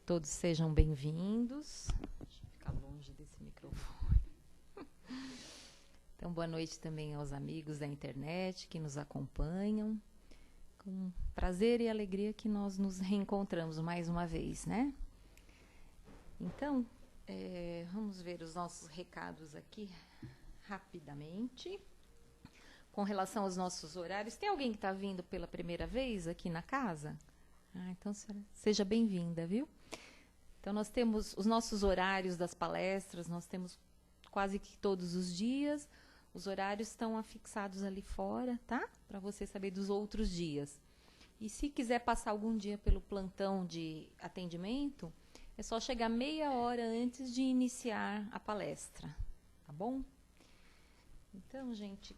Todos sejam bem-vindos. Deixa eu ficar longe desse microfone. Então, boa noite também aos amigos da internet que nos acompanham. Com prazer e alegria que nós nos reencontramos mais uma vez, né? Então, vamos ver os nossos recados aqui rapidamente. Com relação aos nossos horários, tem alguém que está vindo pela primeira vez aqui na casa? Então, seja bem-vinda, viu? Então, nós temos os nossos horários das palestras, nós temos quase que todos os dias. Os horários estão afixados ali fora, tá? Para você saber dos outros dias. E se quiser passar algum dia pelo plantão de atendimento, é só chegar meia hora antes de iniciar a palestra, tá bom? Então, gente,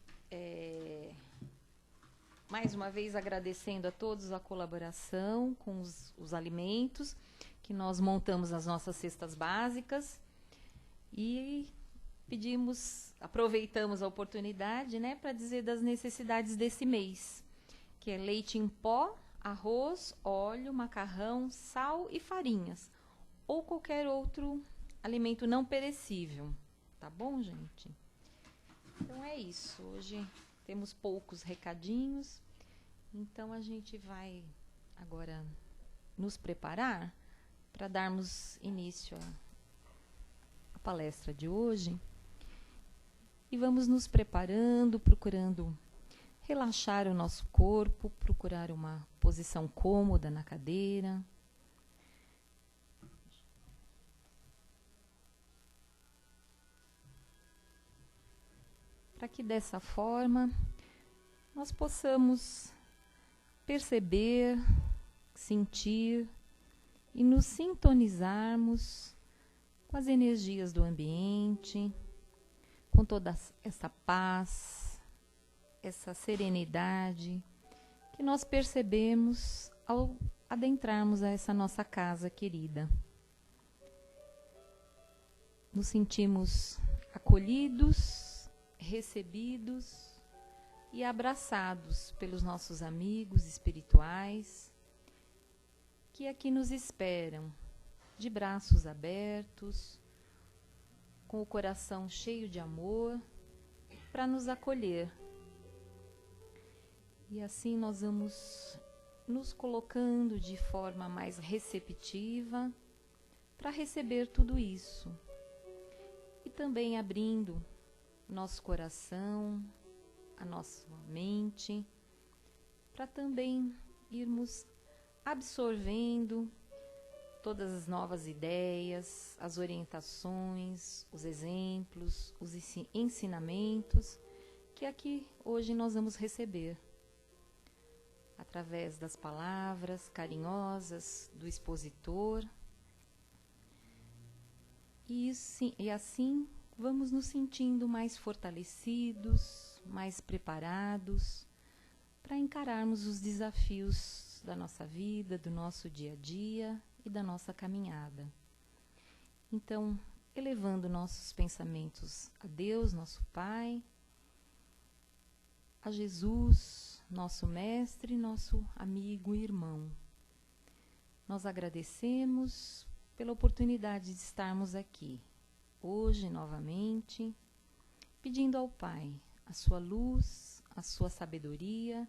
mais uma vez agradecendo a todos a colaboração com os alimentos que nós montamos as nossas cestas básicas e aproveitamos a oportunidade, né, para dizer das necessidades desse mês, que é leite em pó, arroz, óleo, macarrão, sal e farinhas, ou qualquer outro alimento não perecível, tá bom, gente? Então é isso, hoje temos poucos recadinhos, então a gente vai agora nos preparar para darmos início à palestra de hoje. E vamos nos preparando, procurando relaxar o nosso corpo, procurar uma posição cômoda na cadeira. Para que dessa forma nós possamos perceber, sentir e nos sintonizarmos com as energias do ambiente, com toda essa paz, essa serenidade que nós percebemos ao adentrarmos a essa nossa casa querida. Nos sentimos acolhidos, recebidos e abraçados pelos nossos amigos espirituais que aqui nos esperam, de braços abertos, com o coração cheio de amor, para nos acolher. E assim nós vamos nos colocando de forma mais receptiva para receber tudo isso. E também abrindo nosso coração, a nossa mente, para também irmos absorvendo todas as novas ideias, as orientações, os exemplos, os ensinamentos que aqui hoje nós vamos receber através das palavras carinhosas do expositor. E assim vamos nos sentindo mais fortalecidos, mais preparados para encararmos os desafios da nossa vida, do nosso dia a dia e da nossa caminhada. Então, elevando nossos pensamentos a Deus, nosso Pai, a Jesus, nosso Mestre, nosso amigo e irmão. Nós agradecemos pela oportunidade de estarmos aqui, hoje novamente, pedindo ao Pai a sua luz, a sua sabedoria,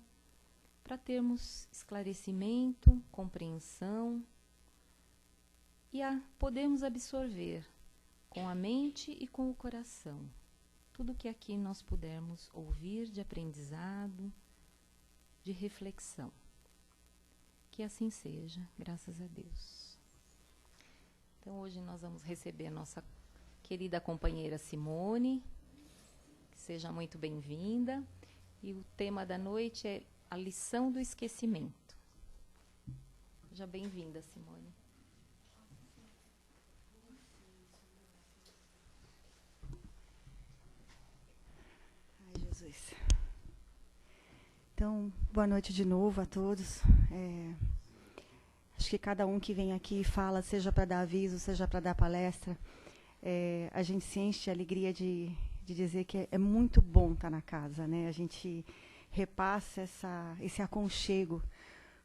para termos esclarecimento, compreensão e podermos absorver com a mente e com o coração tudo que aqui nós pudermos ouvir de aprendizado, de reflexão. Que assim seja, graças a Deus. Então hoje nós vamos receber a nossa querida companheira Simone, que seja muito bem-vinda, e o tema da noite é a lição do esquecimento. Seja bem-vinda, Simone. Ai, Jesus. Então, boa noite de novo a todos. Acho que cada um que vem aqui e fala, seja para dar aviso, seja para dar palestra, a gente se enche de alegria de dizer que é muito bom estar na casa, né? A gente repassa esse aconchego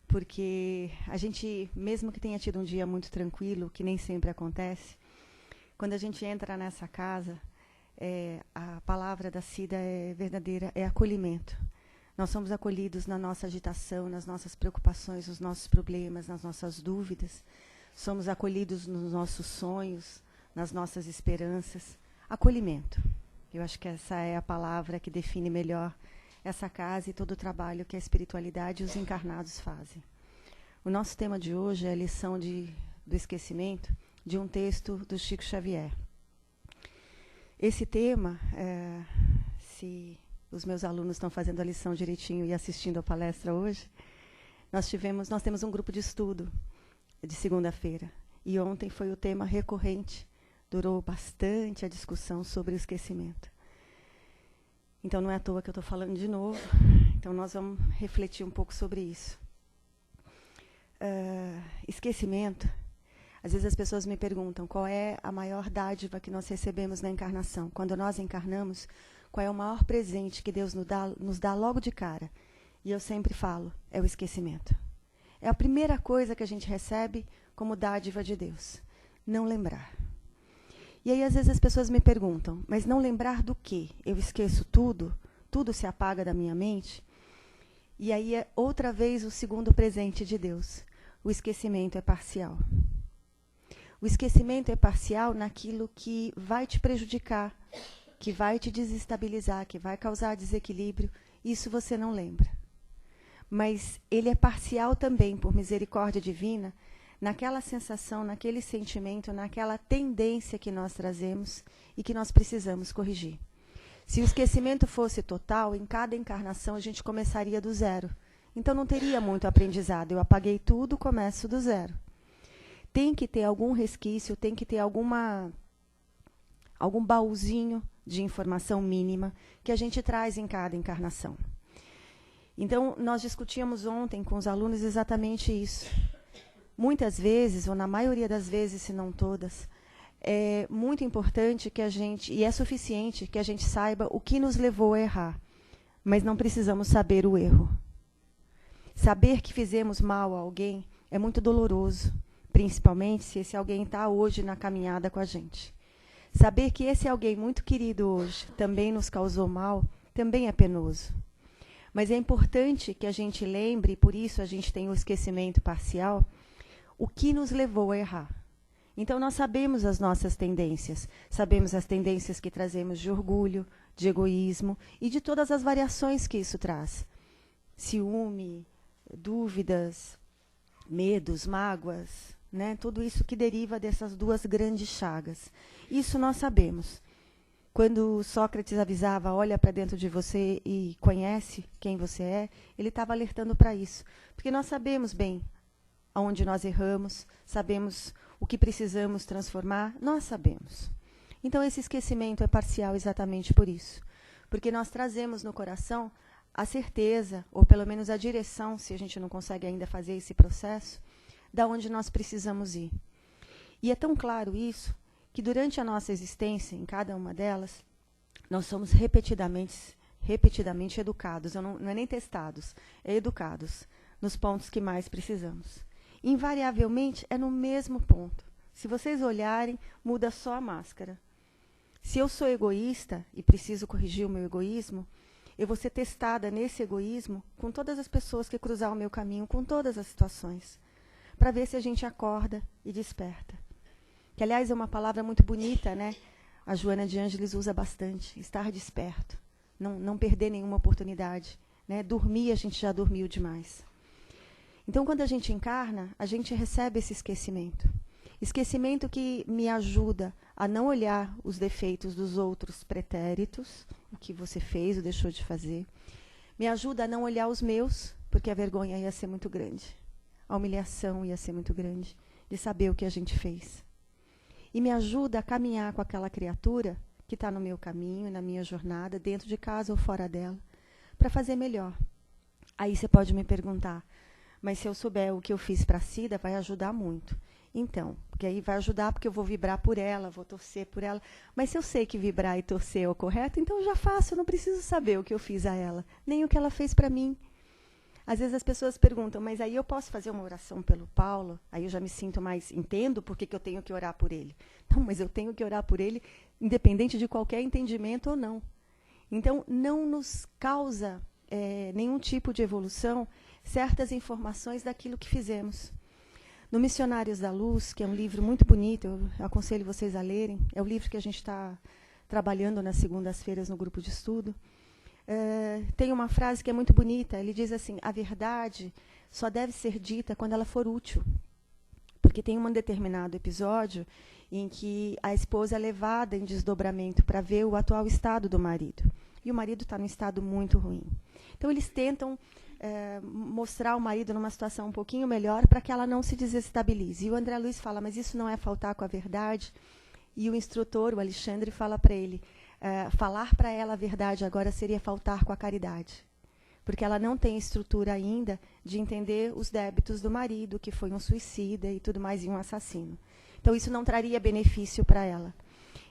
porque a gente, mesmo que tenha tido um dia muito tranquilo, que nem sempre acontece, quando a gente entra nessa casa, a palavra da Cida é verdadeira, é acolhimento. Nós somos acolhidos na nossa agitação, nas nossas preocupações, nos nossos problemas, nas nossas dúvidas. Somos acolhidos nos nossos sonhos, nas nossas esperanças. Acolhimento. Eu acho que essa é a palavra que define melhor essa casa e todo o trabalho que a espiritualidade e os encarnados fazem. O nosso tema de hoje é a lição do esquecimento de um texto do Chico Xavier. Esse tema, se os meus alunos estão fazendo a lição direitinho e assistindo a palestra hoje, nós temos um grupo de estudo de segunda-feira. E ontem foi o tema recorrente. Durou bastante a discussão sobre o esquecimento. Então, não é à toa que eu estou falando de novo. Então, nós vamos refletir um pouco sobre isso. Esquecimento. Às vezes as pessoas me perguntam qual é a maior dádiva que nós recebemos na encarnação. Quando nós encarnamos, qual é o maior presente que Deus nos dá logo de cara? E eu sempre falo, é o esquecimento. É a primeira coisa que a gente recebe como dádiva de Deus. Não lembrar. E aí, às vezes, as pessoas me perguntam, mas não lembrar do quê? Eu esqueço tudo? Tudo se apaga da minha mente? E aí, é outra vez o segundo presente de Deus. O esquecimento é parcial. O esquecimento é parcial naquilo que vai te prejudicar, que vai te desestabilizar, que vai causar desequilíbrio. Isso você não lembra. Mas ele é parcial também, por misericórdia divina, naquela sensação, naquele sentimento, naquela tendência que nós trazemos e que nós precisamos corrigir. Se o esquecimento fosse total, em cada encarnação a gente começaria do zero. Então não teria muito aprendizado. Eu apaguei tudo, começo do zero. Tem que ter algum resquício, tem que ter algum baúzinho de informação mínima que a gente traz em cada encarnação. Então, nós discutíamos ontem com os alunos exatamente isso. Muitas vezes, ou na maioria das vezes, se não todas, é muito importante que a gente, e é suficiente que a gente saiba o que nos levou a errar, mas não precisamos saber o erro. Saber que fizemos mal a alguém é muito doloroso, principalmente se esse alguém está hoje na caminhada com a gente. Saber que esse alguém muito querido hoje também nos causou mal, também é penoso. Mas é importante que a gente lembre, e por isso a gente tem o esquecimento parcial, o que nos levou a errar. Então, nós sabemos as nossas tendências. Sabemos as tendências que trazemos de orgulho, de egoísmo e de todas as variações que isso traz. Ciúme, dúvidas, medos, mágoas, né? Tudo isso que deriva dessas duas grandes chagas. Isso nós sabemos. Quando Sócrates avisava, olha para dentro de você e conhece quem você é, ele estava alertando para isso. Porque nós sabemos bem aonde nós erramos, sabemos o que precisamos transformar, nós sabemos. Então, esse esquecimento é parcial exatamente por isso. Porque nós trazemos no coração a certeza, ou pelo menos a direção, se a gente não consegue ainda fazer esse processo, da onde nós precisamos ir. E é tão claro isso, que durante a nossa existência, em cada uma delas, nós somos repetidamente educados, não é nem testados, é educados, nos pontos que mais precisamos. Invariavelmente, é no mesmo ponto. Se vocês olharem, muda só a máscara. Se eu sou egoísta e preciso corrigir o meu egoísmo, eu vou ser testada nesse egoísmo com todas as pessoas que cruzar o meu caminho, com todas as situações, para ver se a gente acorda e desperta. Que, aliás, é uma palavra muito bonita, né? A Joana de Ângeles usa bastante, estar desperto, não perder nenhuma oportunidade, né? Dormir, a gente já dormiu demais. Então, quando a gente encarna, a gente recebe esse esquecimento. Esquecimento que me ajuda a não olhar os defeitos dos outros pretéritos, o que você fez ou deixou de fazer. Me ajuda a não olhar os meus, porque a vergonha ia ser muito grande. A humilhação ia ser muito grande, de saber o que a gente fez. E me ajuda a caminhar com aquela criatura que está no meu caminho, na minha jornada, dentro de casa ou fora dela, para fazer melhor. Aí você pode me perguntar, mas se eu souber o que eu fiz para a Cida, vai ajudar muito. Então, porque aí vai ajudar porque eu vou vibrar por ela, vou torcer por ela. Mas se eu sei que vibrar e torcer é o correto, então eu já faço, eu não preciso saber o que eu fiz a ela, nem o que ela fez para mim. Às vezes as pessoas perguntam, mas aí eu posso fazer uma oração pelo Paulo? Aí eu já me sinto mais, entendo por que eu tenho que orar por ele. Não, mas eu tenho que orar por ele independente de qualquer entendimento ou não. Então, não nos causa nenhum tipo de evolução certas informações daquilo que fizemos. No Missionários da Luz, que é um livro muito bonito, eu aconselho vocês a lerem, é o livro que a gente está trabalhando nas segundas-feiras no grupo de estudo, tem uma frase que é muito bonita, ele diz assim, a verdade só deve ser dita quando ela for útil. Porque tem um determinado episódio em que a esposa é levada em desdobramento para ver o atual estado do marido. E o marido está num estado muito ruim. Então, eles tentam mostrar o marido numa situação um pouquinho melhor para que ela não se desestabilize. E o André Luiz fala, mas isso não é faltar com a verdade? E o instrutor, o Alexandre, fala para ele, falar para ela a verdade agora seria faltar com a caridade. Porque ela não tem estrutura ainda de entender os débitos do marido, que foi um suicida e tudo mais, e um assassino. Então, isso não traria benefício para ela.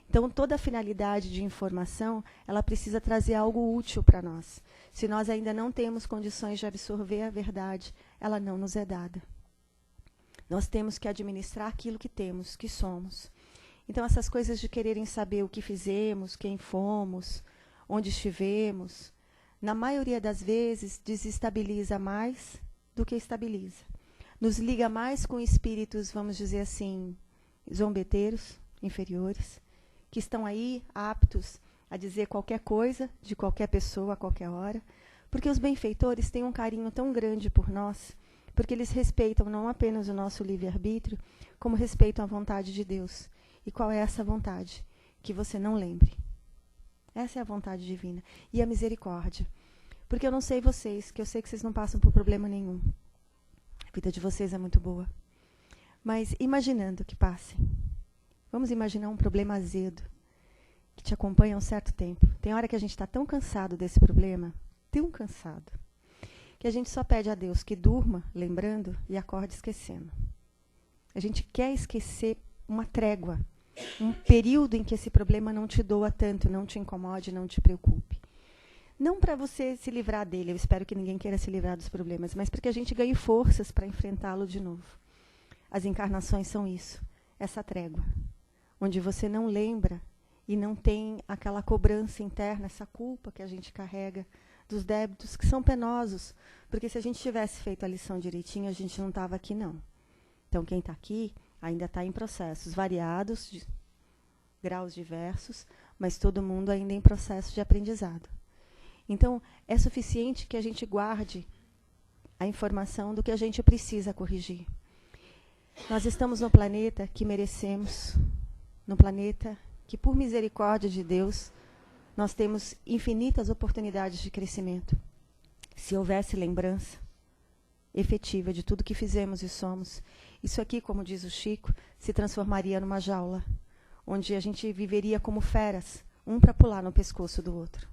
Então, toda a finalidade de informação, ela precisa trazer algo útil para nós. Se nós ainda não temos condições de absorver a verdade, ela não nos é dada. Nós temos que administrar aquilo que temos, que somos. Então, essas coisas de quererem saber o que fizemos, quem fomos, onde estivemos, na maioria das vezes, desestabiliza mais do que estabiliza. Nos liga mais com espíritos, vamos dizer assim, zombeteiros, inferiores, que estão aí aptos a dizer qualquer coisa de qualquer pessoa a qualquer hora, porque os benfeitores têm um carinho tão grande por nós, porque eles respeitam não apenas o nosso livre-arbítrio, como respeitam a vontade de Deus. E qual é essa vontade? Que você não lembre. Essa é a vontade divina. E a misericórdia. Porque eu não sei vocês, que eu sei que vocês não passam por problema nenhum. A vida de vocês é muito boa. Mas imaginando que passem. Vamos imaginar um problema azedo, que te acompanha há um certo tempo. Tem hora que a gente está tão cansado desse problema, tão cansado, que a gente só pede a Deus que durma lembrando e acorde esquecendo. A gente quer esquecer uma trégua, um período em que esse problema não te doa tanto, não te incomode, não te preocupe. Não para você se livrar dele, eu espero que ninguém queira se livrar dos problemas, mas para que a gente ganhe forças para enfrentá-lo de novo. As encarnações são isso, essa trégua, onde você não lembra e não tem aquela cobrança interna, essa culpa que a gente carrega dos débitos que são penosos, porque se a gente tivesse feito a lição direitinho, a gente não estava aqui, não. Então, quem está aqui ainda está em processos variados, de graus diversos, mas todo mundo ainda em processo de aprendizado. Então, é suficiente que a gente guarde a informação do que a gente precisa corrigir. Nós estamos no planeta que merecemos, no planeta que, por misericórdia de Deus, nós temos infinitas oportunidades de crescimento. Se houvesse lembrança efetiva de tudo que fizemos e somos, isso aqui, como diz o Chico, se transformaria numa jaula, onde a gente viveria como feras, um para pular no pescoço do outro.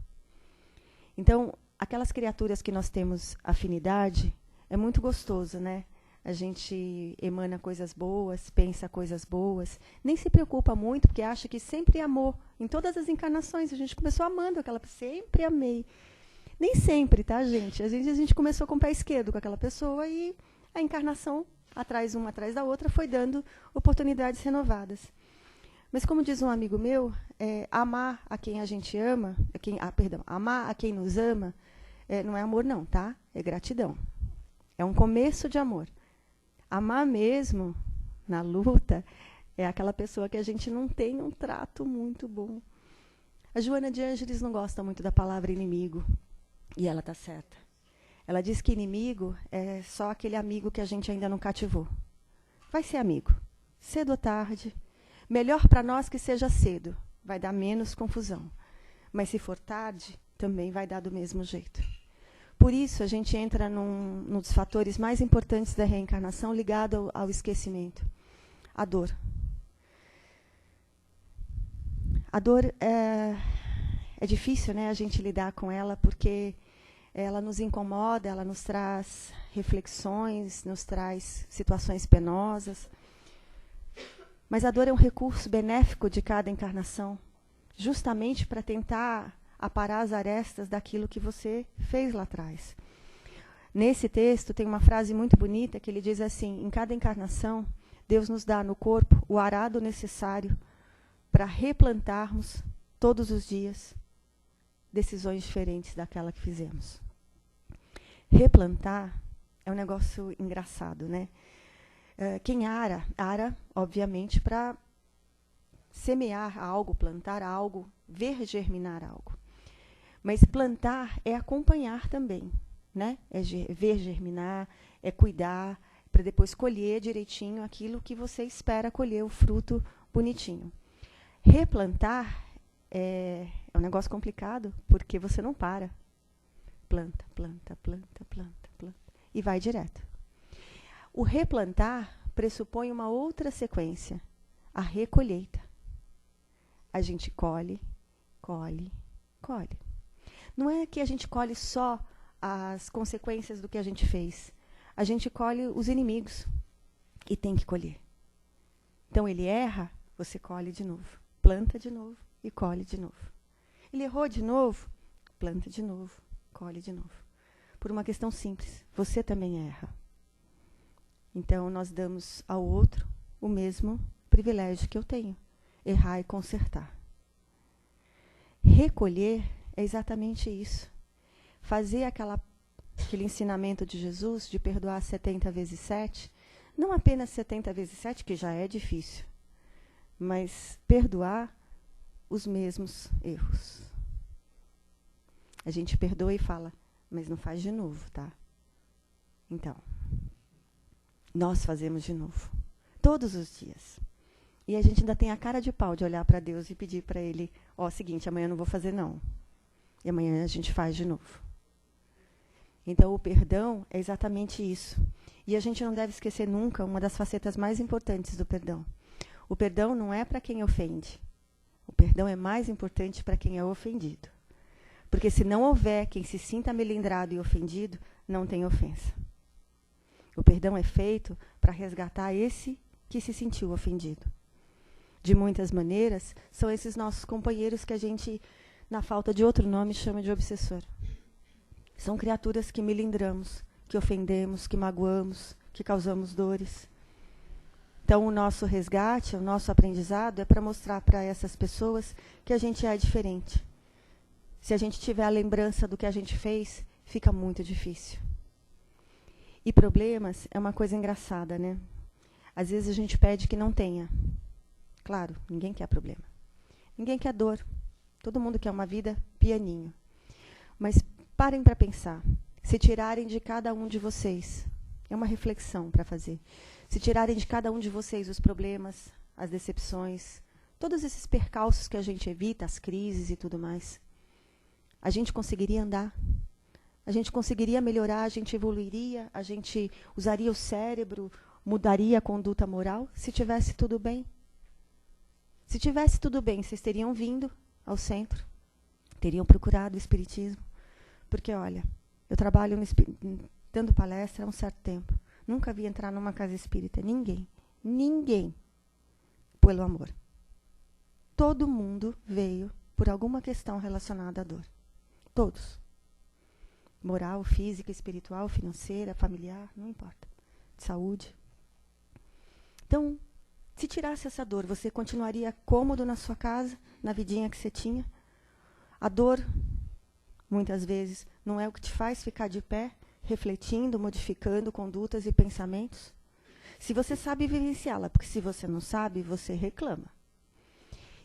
Então, aquelas criaturas que nós temos afinidade, é muito gostoso, né? A gente emana coisas boas, pensa coisas boas, nem se preocupa muito, porque acha que sempre amou. Em todas as encarnações, a gente começou amando aquela pessoa, sempre amei. Nem sempre, tá, gente? Às vezes a gente começou com o pé esquerdo com aquela pessoa e a encarnação, uma atrás da outra, foi dando oportunidades renovadas. Mas como diz um amigo meu, amar a quem a gente ama, amar a quem nos ama, não é amor não, tá? É gratidão. É um começo de amor. Amar mesmo, na luta, é aquela pessoa que a gente não tem um trato muito bom. A Joana de Ângeles não gosta muito da palavra inimigo, e ela está certa. Ela diz que inimigo é só aquele amigo que a gente ainda não cativou. Vai ser amigo, cedo ou tarde. Melhor para nós que seja cedo, vai dar menos confusão. Mas se for tarde, também vai dar do mesmo jeito. Por isso, a gente entra num dos fatores mais importantes da reencarnação, ligado ao esquecimento. A dor. A dor é difícil, né, a gente lidar com ela, porque ela nos incomoda, ela nos traz reflexões, nos traz situações penosas. Mas a dor é um recurso benéfico de cada encarnação, justamente para tentar aparar as arestas daquilo que você fez lá atrás. Nesse texto tem uma frase muito bonita que ele diz assim: em cada encarnação, Deus nos dá no corpo o arado necessário para replantarmos todos os dias decisões diferentes daquela que fizemos. Replantar é um negócio engraçado, né? Quem ara, obviamente, para semear algo, plantar algo, ver germinar algo. Mas plantar é acompanhar também, né? É ver germinar, é cuidar, para depois colher direitinho aquilo que você espera colher, o fruto bonitinho. Replantar é um negócio complicado, porque você não para. Planta, planta, planta, planta, planta. E vai direto. O replantar pressupõe uma outra sequência, a recolheita. A gente colhe, colhe, colhe. Não é que a gente colhe só as consequências do que a gente fez. A gente colhe os inimigos e tem que colher. Então, ele erra, você colhe de novo. Planta de novo e colhe de novo. Ele errou de novo, planta de novo, colhe de novo. Por uma questão simples, você também erra. Então, nós damos ao outro o mesmo privilégio que eu tenho, errar e consertar. Recolher é exatamente isso. Fazer aquele ensinamento de Jesus de perdoar 70 vezes 7, não apenas 70 vezes 7, que já é difícil, mas perdoar os mesmos erros. A gente perdoa e fala, mas não faz de novo, tá? Então, nós fazemos de novo, todos os dias. E a gente ainda tem a cara de pau de olhar para Deus e pedir para Ele, seguinte, amanhã eu não vou fazer não. E amanhã a gente faz de novo. Então, o perdão é exatamente isso. E a gente não deve esquecer nunca uma das facetas mais importantes do perdão. O perdão não é para quem ofende. O perdão é mais importante para quem é ofendido. Porque se não houver quem se sinta melindrado e ofendido, não tem ofensa. O perdão é feito para resgatar esse que se sentiu ofendido. De muitas maneiras, são esses nossos companheiros que a gente, na falta de outro nome, chama de obsessor. São criaturas que melindramos, que ofendemos, que magoamos, que causamos dores. Então, o nosso resgate, o nosso aprendizado é para mostrar para essas pessoas que a gente é diferente. Se a gente tiver a lembrança do que a gente fez, fica muito difícil. E problemas é uma coisa engraçada, né? Às vezes a gente pede que não tenha. Claro, ninguém quer problema. Ninguém quer dor. Todo mundo quer uma vida pianinho. Mas parem para pensar. Se tirarem de cada um de vocês, é uma reflexão para fazer. Se tirarem de cada um de vocês os problemas, as decepções, todos esses percalços que a gente evita, as crises e tudo mais, a gente conseguiria andar. A gente conseguiria melhorar, a gente evoluiria, a gente usaria o cérebro, mudaria a conduta moral, se tivesse tudo bem. Se tivesse tudo bem, vocês teriam vindo ao centro, teriam procurado o espiritismo. Porque, olha, eu trabalho dando palestra há um certo tempo. Nunca vi entrar numa casa espírita ninguém, pelo amor. Todo mundo veio por alguma questão relacionada à dor. Todos. Moral, física, espiritual, financeira, familiar, não importa. De saúde. Então, se tirasse essa dor, você continuaria cômodo na sua casa, na vidinha que você tinha? A dor, muitas vezes, não é o que te faz ficar de pé, refletindo, modificando condutas e pensamentos? Se você sabe vivenciá-la, porque se você não sabe, você reclama.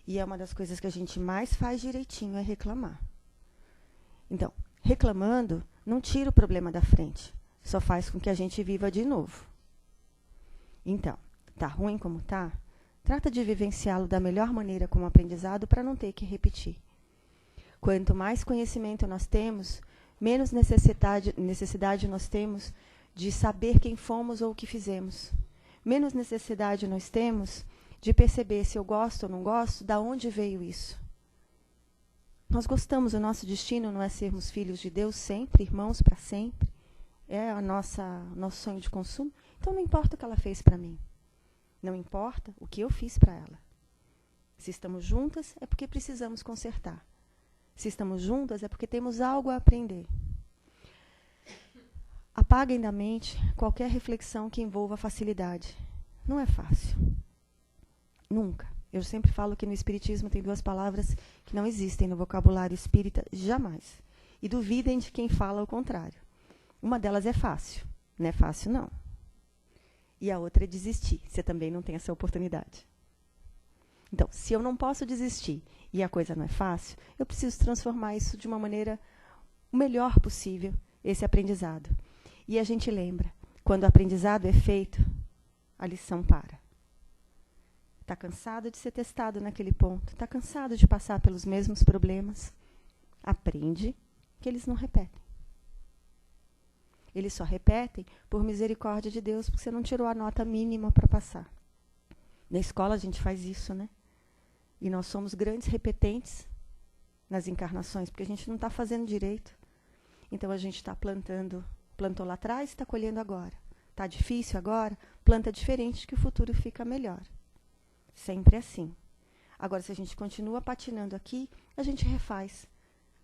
E é uma das coisas que a gente mais faz direitinho, é reclamar. Então, reclamando não tira o problema da frente, só faz com que a gente viva de novo. Então, tá ruim como tá? Trata de vivenciá-lo da melhor maneira como aprendizado para não ter que repetir. Quanto mais conhecimento nós temos, menos necessidade nós temos de saber quem fomos ou o que fizemos. Menos necessidade nós temos de perceber se eu gosto ou não gosto, da onde veio isso. Nós gostamos, o nosso destino não é sermos filhos de Deus sempre, irmãos para sempre. É nosso sonho de consumo. Então não importa o que ela fez para mim. Não importa o que eu fiz para ela. Se estamos juntas, é porque precisamos consertar. Se estamos juntas, é porque temos algo a aprender. Apaguem da mente qualquer reflexão que envolva facilidade. Não é fácil. Nunca. Eu sempre falo que no Espiritismo tem 2 palavras que não existem no vocabulário espírita, jamais. E duvidem de quem fala o contrário. Uma delas é fácil. Não é fácil, não. E a outra é desistir. Você também não tem essa oportunidade. Então, se eu não posso desistir e a coisa não é fácil, eu preciso transformar isso de uma maneira o melhor possível, esse aprendizado. E a gente lembra, quando o aprendizado é feito, a lição para. Está cansado de ser testado naquele ponto, está cansado de passar pelos mesmos problemas, aprende que eles não repetem. Eles só repetem por misericórdia de Deus, porque você não tirou a nota mínima para passar. Na escola a gente faz isso, né? E nós somos grandes repetentes nas encarnações, porque a gente não está fazendo direito. Então a gente está plantando, plantou lá atrás e está colhendo agora. Está difícil agora, planta diferente que o futuro fica melhor. Sempre assim. Agora, se a gente continua patinando aqui, a gente refaz.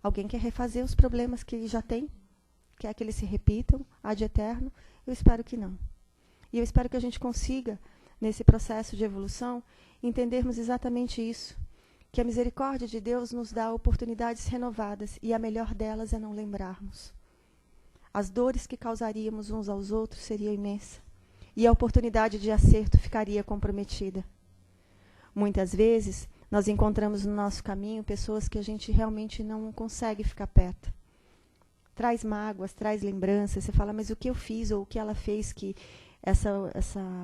Alguém quer refazer os problemas que já tem? Quer que eles se repitam ad eterno? Eu espero que não. E eu espero que a gente consiga, nesse processo de evolução, entendermos exatamente isso. Que a misericórdia de Deus nos dá oportunidades renovadas e a melhor delas é não lembrarmos. As dores que causaríamos uns aos outros seria imensa e a oportunidade de acerto ficaria comprometida. Muitas vezes, nós encontramos no nosso caminho pessoas que a gente realmente não consegue ficar perto. Traz mágoas, traz lembranças, você fala, mas o que eu fiz ou o que ela fez que essa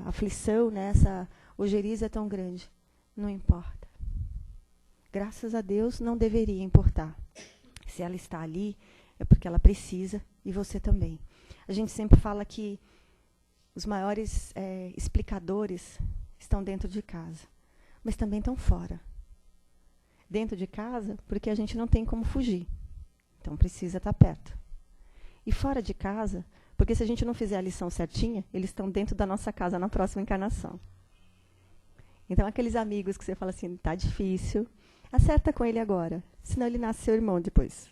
aflição, né, essa ojeriza é tão grande? Não importa. Graças a Deus, não deveria importar. Se ela está ali, é porque ela precisa, e você também. A gente sempre fala que os maiores explicadores estão dentro de casa, mas também estão fora. Dentro de casa, porque a gente não tem como fugir. Então, precisa estar perto. E fora de casa, porque se a gente não fizer a lição certinha, eles estão dentro da nossa casa na próxima encarnação. Então, aqueles amigos que você fala assim, tá difícil, acerta com ele agora, senão ele nasce seu irmão depois.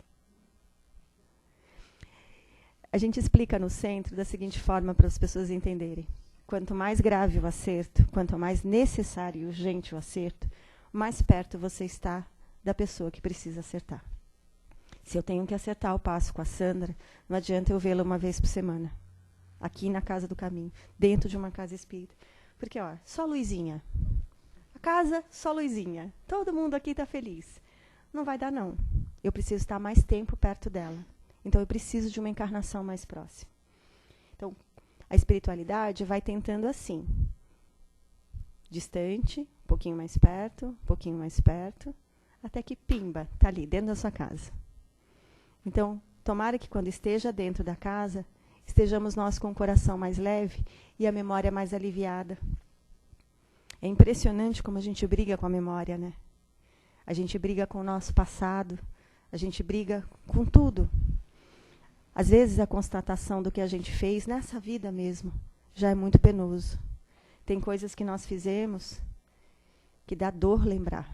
A gente explica no centro da seguinte forma para as pessoas entenderem. Quanto mais grave o acerto, quanto mais necessário e urgente o acerto, mais perto você está da pessoa que precisa acertar. Se eu tenho que acertar o passo com a Sandra, não adianta eu vê-la uma vez por semana, aqui na Casa do Caminho, dentro de uma casa espírita. Porque, ó, só luzinha. A casa, só luzinha. Todo mundo aqui está feliz. Não vai dar, não. Eu preciso estar mais tempo perto dela. Então, eu preciso de uma encarnação mais próxima. Então, a espiritualidade vai tentando assim. Distante, um pouquinho mais perto, até que pimba, está ali, dentro da sua casa. Então, tomara que quando esteja dentro da casa, estejamos nós com o coração mais leve e a memória mais aliviada. É impressionante como a gente briga com a memória, né? A gente briga com o nosso passado, a gente briga com tudo. Às vezes a constatação do que a gente fez nessa vida mesmo já é muito penoso. Tem coisas que nós fizemos que dá dor lembrar.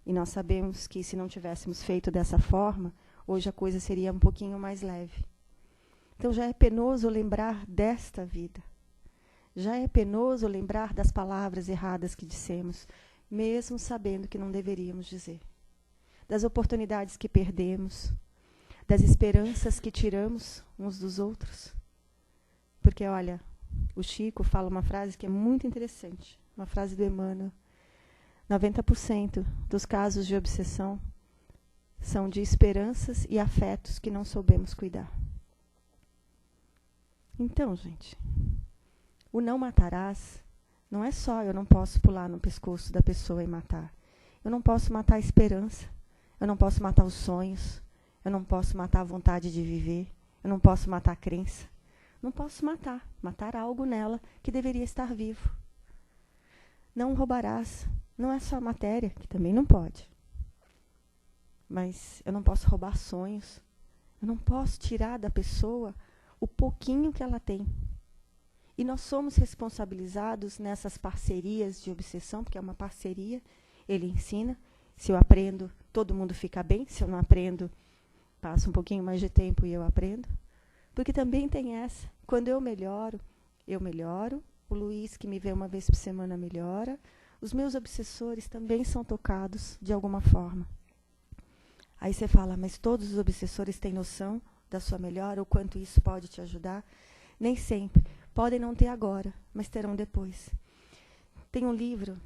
E nós sabemos que se não tivéssemos feito dessa forma, hoje a coisa seria um pouquinho mais leve. Então já é penoso lembrar desta vida. Já é penoso lembrar das palavras erradas que dissemos, mesmo sabendo que não deveríamos dizer. Das oportunidades que perdemos, das esperanças que tiramos uns dos outros. Porque, olha, o Chico fala uma frase que é muito interessante, uma frase do Emmanuel. 90% dos casos de obsessão são de esperanças e afetos que não soubemos cuidar. Então, gente, o não matarás não é só eu não posso pular no pescoço da pessoa e matar. Eu não posso matar a esperança. Eu não posso matar os sonhos. Eu não posso matar a vontade de viver. Eu não posso matar a crença. Não posso matar algo nela que deveria estar vivo. Não roubarás. Não é só a matéria, que também não pode. Mas eu não posso roubar sonhos. Eu não posso tirar da pessoa o pouquinho que ela tem. E nós somos responsabilizados nessas parcerias de obsessão, porque é uma parceria, ele ensina. Se eu aprendo, todo mundo fica bem. Se eu não aprendo, passa um pouquinho mais de tempo e eu aprendo. Porque também tem essa. Quando eu melhoro, o Luiz, que me vê uma vez por semana, melhora. Os meus obsessores também são tocados de alguma forma. Aí você fala, mas todos os obsessores têm noção da sua melhora, o quanto isso pode te ajudar? Nem sempre. Podem não ter agora, mas terão depois. Tem um livro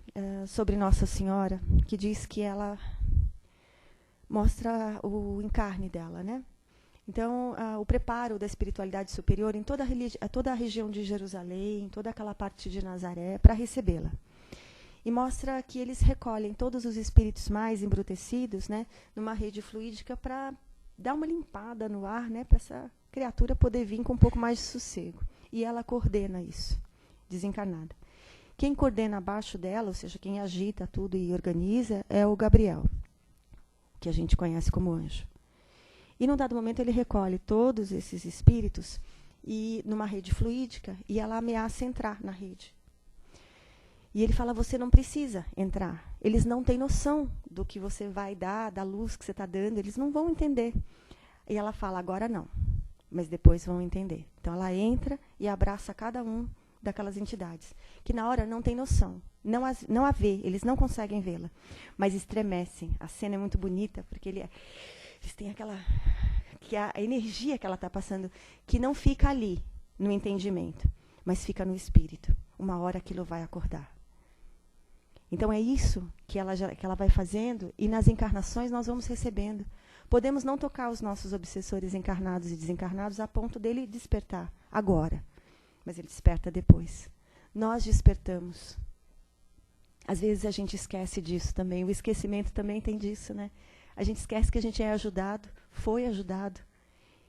sobre Nossa Senhora, que diz que ela mostra o encarne dela, né? Então, o preparo da espiritualidade superior em toda a região de Jerusalém, toda aquela parte de Nazaré, para recebê-la. E mostra que eles recolhem todos os espíritos mais embrutecidos, né, numa rede fluídica para dar uma limpada no ar, né, para essa criatura poder vir com um pouco mais de sossego. E ela coordena isso, desencarnada. Quem coordena abaixo dela, ou seja, quem agita tudo e organiza, é o Gabriel, que a gente conhece como anjo. E num dado momento ele recolhe todos esses espíritos e numa rede fluídica, e ela ameaça entrar na rede. E ele fala, você não precisa entrar. Eles não têm noção do que você vai dar, da luz que você está dando, eles não vão entender. E ela fala, agora não, mas depois vão entender. Então ela entra e abraça cada um daquelas entidades, que na hora não tem noção, não a vê, eles não conseguem vê-la, mas estremecem. A cena é muito bonita, porque eles têm a energia que ela está passando, que não fica ali, no entendimento, mas fica no espírito. Uma hora aquilo vai acordar. Então é isso que ela vai fazendo, e nas encarnações nós vamos recebendo. Podemos não tocar os nossos obsessores encarnados e desencarnados a ponto dele despertar agora, mas ele desperta depois. Nós despertamos. Às vezes a gente esquece disso também. O esquecimento também tem disso, né? A gente esquece que a gente é ajudado, foi ajudado,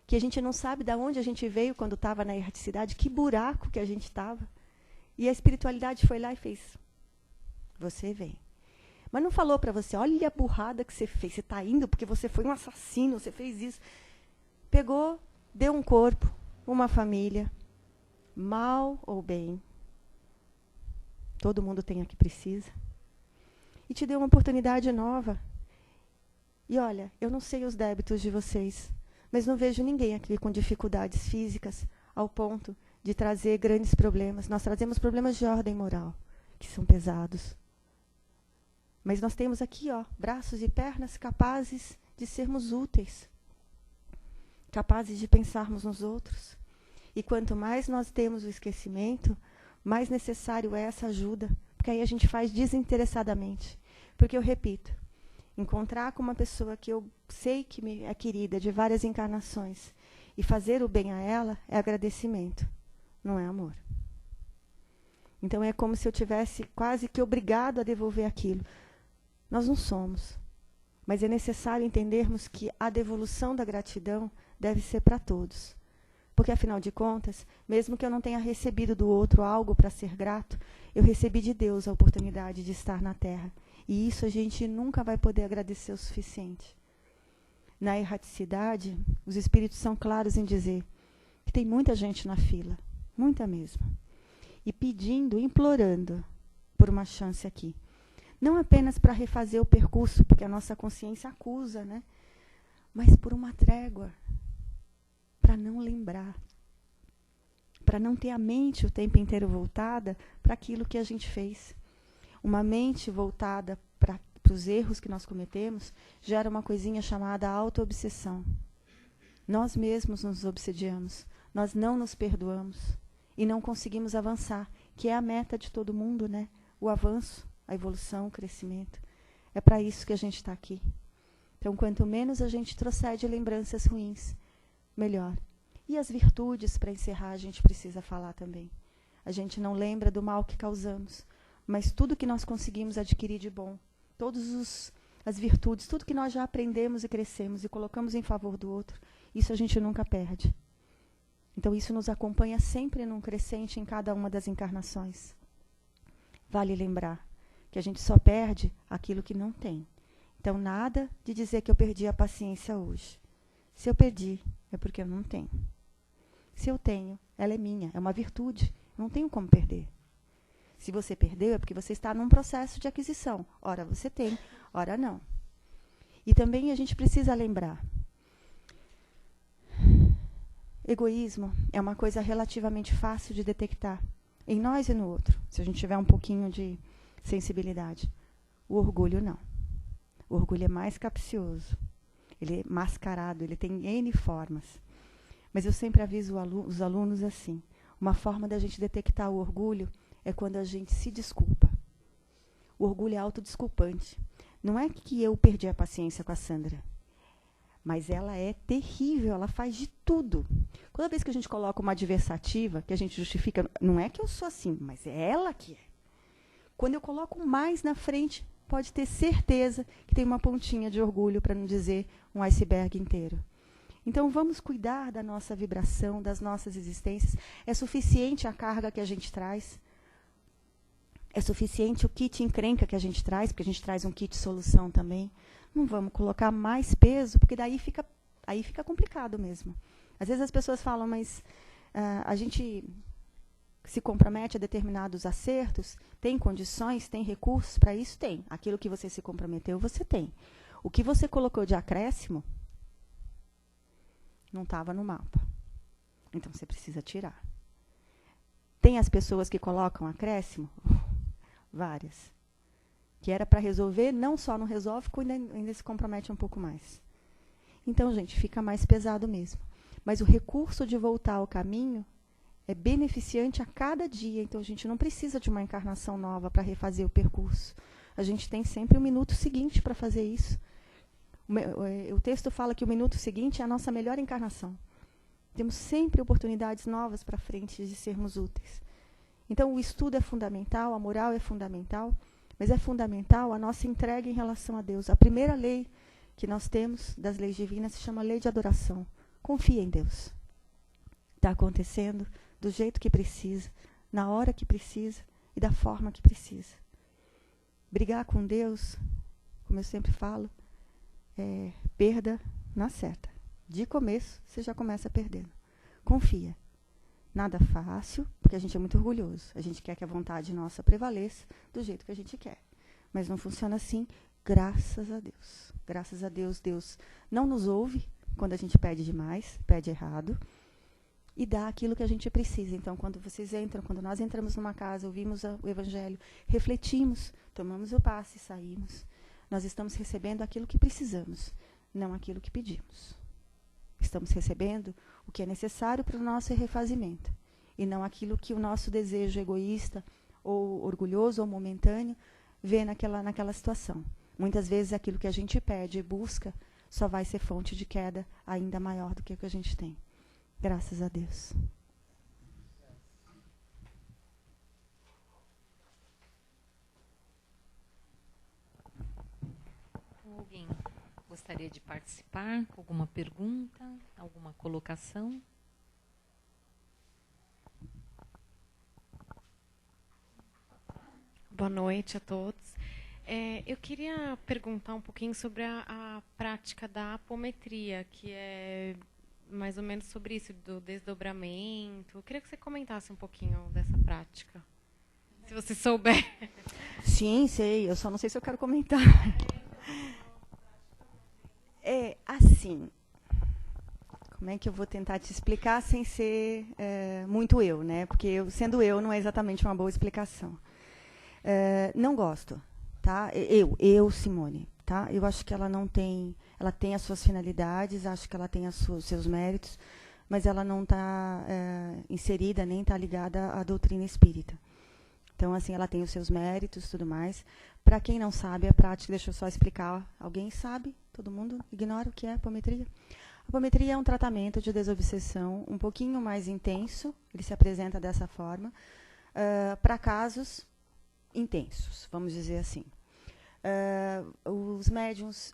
que a gente não sabe de onde a gente veio quando estava na erraticidade, que buraco que a gente estava. E a espiritualidade foi lá e fez. Você vem. Mas não falou para você, olha a burrada que você fez, você está indo porque você foi um assassino, você fez isso. Pegou, deu um corpo, uma família, mal ou bem. Todo mundo tem a que precisa. E te deu uma oportunidade nova. E olha, eu não sei os débitos de vocês, mas não vejo ninguém aqui com dificuldades físicas ao ponto de trazer grandes problemas. Nós trazemos problemas de ordem moral, que são pesados. Mas nós temos aqui, braços e pernas capazes de sermos úteis, capazes de pensarmos nos outros. E quanto mais nós temos o esquecimento, mais necessário é essa ajuda, porque aí a gente faz desinteressadamente. Porque eu repito, encontrar com uma pessoa que eu sei que me é querida de várias encarnações e fazer o bem a ela é agradecimento, não é amor. Então é como se eu tivesse quase que obrigado a devolver aquilo. Nós não somos, mas é necessário entendermos que a devolução da gratidão deve ser para todos. Porque, afinal de contas, mesmo que eu não tenha recebido do outro algo para ser grato, eu recebi de Deus a oportunidade de estar na Terra. E isso a gente nunca vai poder agradecer o suficiente. Na erraticidade, os espíritos são claros em dizer que tem muita gente na fila, muita mesmo, e pedindo, implorando por uma chance aqui. Não apenas para refazer o percurso, porque a nossa consciência acusa, né? Mas por uma trégua, para não lembrar, para não ter a mente o tempo inteiro voltada para aquilo que a gente fez. Uma mente voltada para os erros que nós cometemos gera uma coisinha chamada auto-obsessão. Nós mesmos nos obsediamos, nós não nos perdoamos e não conseguimos avançar, que é a meta de todo mundo, né? O avanço, a evolução, o crescimento. É para isso que a gente está aqui. Então, quanto menos a gente trouxer de lembranças ruins, melhor. E as virtudes, para encerrar, a gente precisa falar também. A gente não lembra do mal que causamos, mas tudo que nós conseguimos adquirir de bom, todas as virtudes, tudo que nós já aprendemos e crescemos e colocamos em favor do outro, isso a gente nunca perde. Então, isso nos acompanha sempre num crescente em cada uma das encarnações. Vale lembrar que a gente só perde aquilo que não tem. Então, nada de dizer que eu perdi a paciência hoje. Se eu perdi, é porque eu não tenho. Se eu tenho, ela é minha, é uma virtude. Não tenho como perder. Se você perdeu, é porque você está num processo de aquisição. Ora você tem, ora não. E também a gente precisa lembrar Egoísmo é uma coisa relativamente fácil de detectar em nós e no outro, se a gente tiver um pouquinho de sensibilidade. O orgulho não. O orgulho é mais capcioso. Ele é mascarado, ele tem N formas. Mas eu sempre aviso os alunos assim, uma forma da gente detectar o orgulho é quando a gente se desculpa. O orgulho é autodesculpante. Não é que eu perdi a paciência com a Sandra, mas ela é terrível, ela faz de tudo. Toda vez que a gente coloca uma adversativa, que a gente justifica, não é que eu sou assim, mas é ela que é. Quando eu coloco mais na frente, pode ter certeza que tem uma pontinha de orgulho, para não dizer um iceberg inteiro. Então, vamos cuidar da nossa vibração, das nossas existências. É suficiente a carga que a gente traz. É suficiente o kit encrenca que a gente traz, porque a gente traz um kit solução também. Não vamos colocar mais peso, porque daí fica complicado mesmo. Às vezes as pessoas falam, mas a gente se compromete a determinados acertos, tem condições, tem recursos para isso? Tem. Aquilo que você se comprometeu, você tem. O que você colocou de acréscimo não estava no mapa. Então, você precisa tirar. Tem as pessoas que colocam acréscimo? Várias. Que era para resolver, não só não resolve, como ainda se compromete um pouco mais. Então, gente, fica mais pesado mesmo. Mas o recurso de voltar ao caminho é beneficiante a cada dia. Então, a gente não precisa de uma encarnação nova para refazer o percurso. A gente tem sempre o minuto seguinte para fazer isso. O texto fala que o minuto seguinte é a nossa melhor encarnação. Temos sempre oportunidades novas para frente de sermos úteis. Então, o estudo é fundamental, a moral é fundamental, mas é fundamental a nossa entrega em relação a Deus. A primeira lei que nós temos das leis divinas se chama lei de adoração. Confia em Deus. Está acontecendo do jeito que precisa, na hora que precisa e da forma que precisa. Brigar com Deus, como eu sempre falo, é perda na certa. De começo, você já começa perdendo. Confia. Nada fácil, porque a gente é muito orgulhoso. A gente quer que a vontade nossa prevaleça do jeito que a gente quer. Mas não funciona assim, graças a Deus. Graças a Deus, Deus não nos ouve quando a gente pede demais, pede errado, e dá aquilo que a gente precisa. Então, quando nós entramos numa casa, ouvimos o Evangelho, refletimos, tomamos o passe e saímos, nós estamos recebendo aquilo que precisamos, não aquilo que pedimos. Estamos recebendo o que é necessário para o nosso refazimento, e não aquilo que o nosso desejo egoísta, ou orgulhoso, ou momentâneo, vê naquela situação. Muitas vezes aquilo que a gente pede e busca só vai ser fonte de queda ainda maior do que o que a gente tem. Graças a Deus. Alguém gostaria de participar? Alguma pergunta? Alguma colocação? Boa noite a todos. Eu queria perguntar um pouquinho sobre a prática da apometria, que é mais ou menos sobre isso, do desdobramento. Eu queria que você comentasse um pouquinho dessa prática, se você souber. Sim, sei. Eu só não sei se eu quero comentar. É assim. Como é que eu vou tentar te explicar sem ser muito eu, né? Porque sendo eu não é exatamente uma boa explicação. Não gosto, tá? Eu, Simone, tá? Eu acho que ela não tem, ela tem as suas finalidades, acho que ela tem os seus méritos, mas ela não está inserida nem está ligada à doutrina espírita. Então, assim, ela tem os seus méritos, tudo mais. Para quem não sabe, a prática, deixa eu só explicar. Alguém sabe? Todo mundo ignora o que é apometria? A apometria é um tratamento de desobsessão um pouquinho mais intenso, ele se apresenta dessa forma, para casos intensos, vamos dizer assim. Os médiuns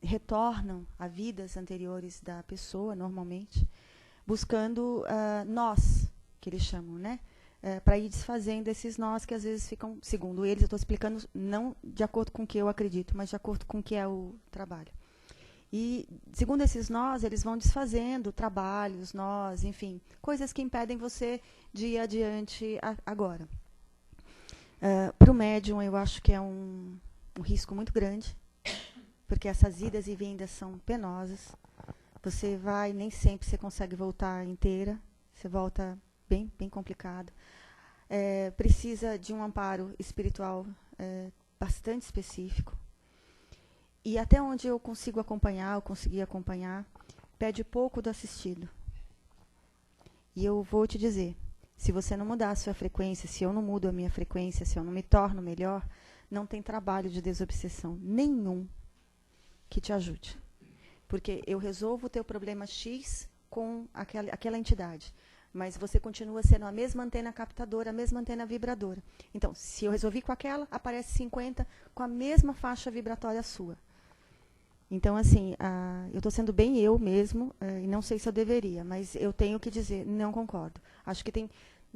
retornam a vidas anteriores da pessoa, normalmente, buscando nós, que eles chamam, né? Para ir desfazendo esses nós que às vezes ficam, segundo eles, eu estou explicando não de acordo com o que eu acredito, mas de acordo com o que é o trabalho. E, segundo esses nós, eles vão desfazendo trabalhos, nós, enfim, coisas que impedem você de ir adiante agora. Para o médium, eu acho que é um risco muito grande, porque essas idas e vindas são penosas. Você vai, nem sempre você consegue voltar inteira, você volta bem complicado. Precisa de um amparo espiritual bastante específico. E até onde eu consigo acompanhar, eu consegui acompanhar, pede pouco do assistido. E eu vou te dizer, se você não mudar a sua frequência, se eu não mudo a minha frequência, se eu não me torno melhor, não tem trabalho de desobsessão nenhum que te ajude. Porque eu resolvo o teu problema X com aquela entidade. Mas você continua sendo a mesma antena captadora, a mesma antena vibradora. Então, se eu resolvi com aquela, aparece 50 com a mesma faixa vibratória sua. Então, assim, eu estou sendo bem eu mesmo, e não sei se eu deveria, mas eu tenho que dizer, não concordo. Acho que tem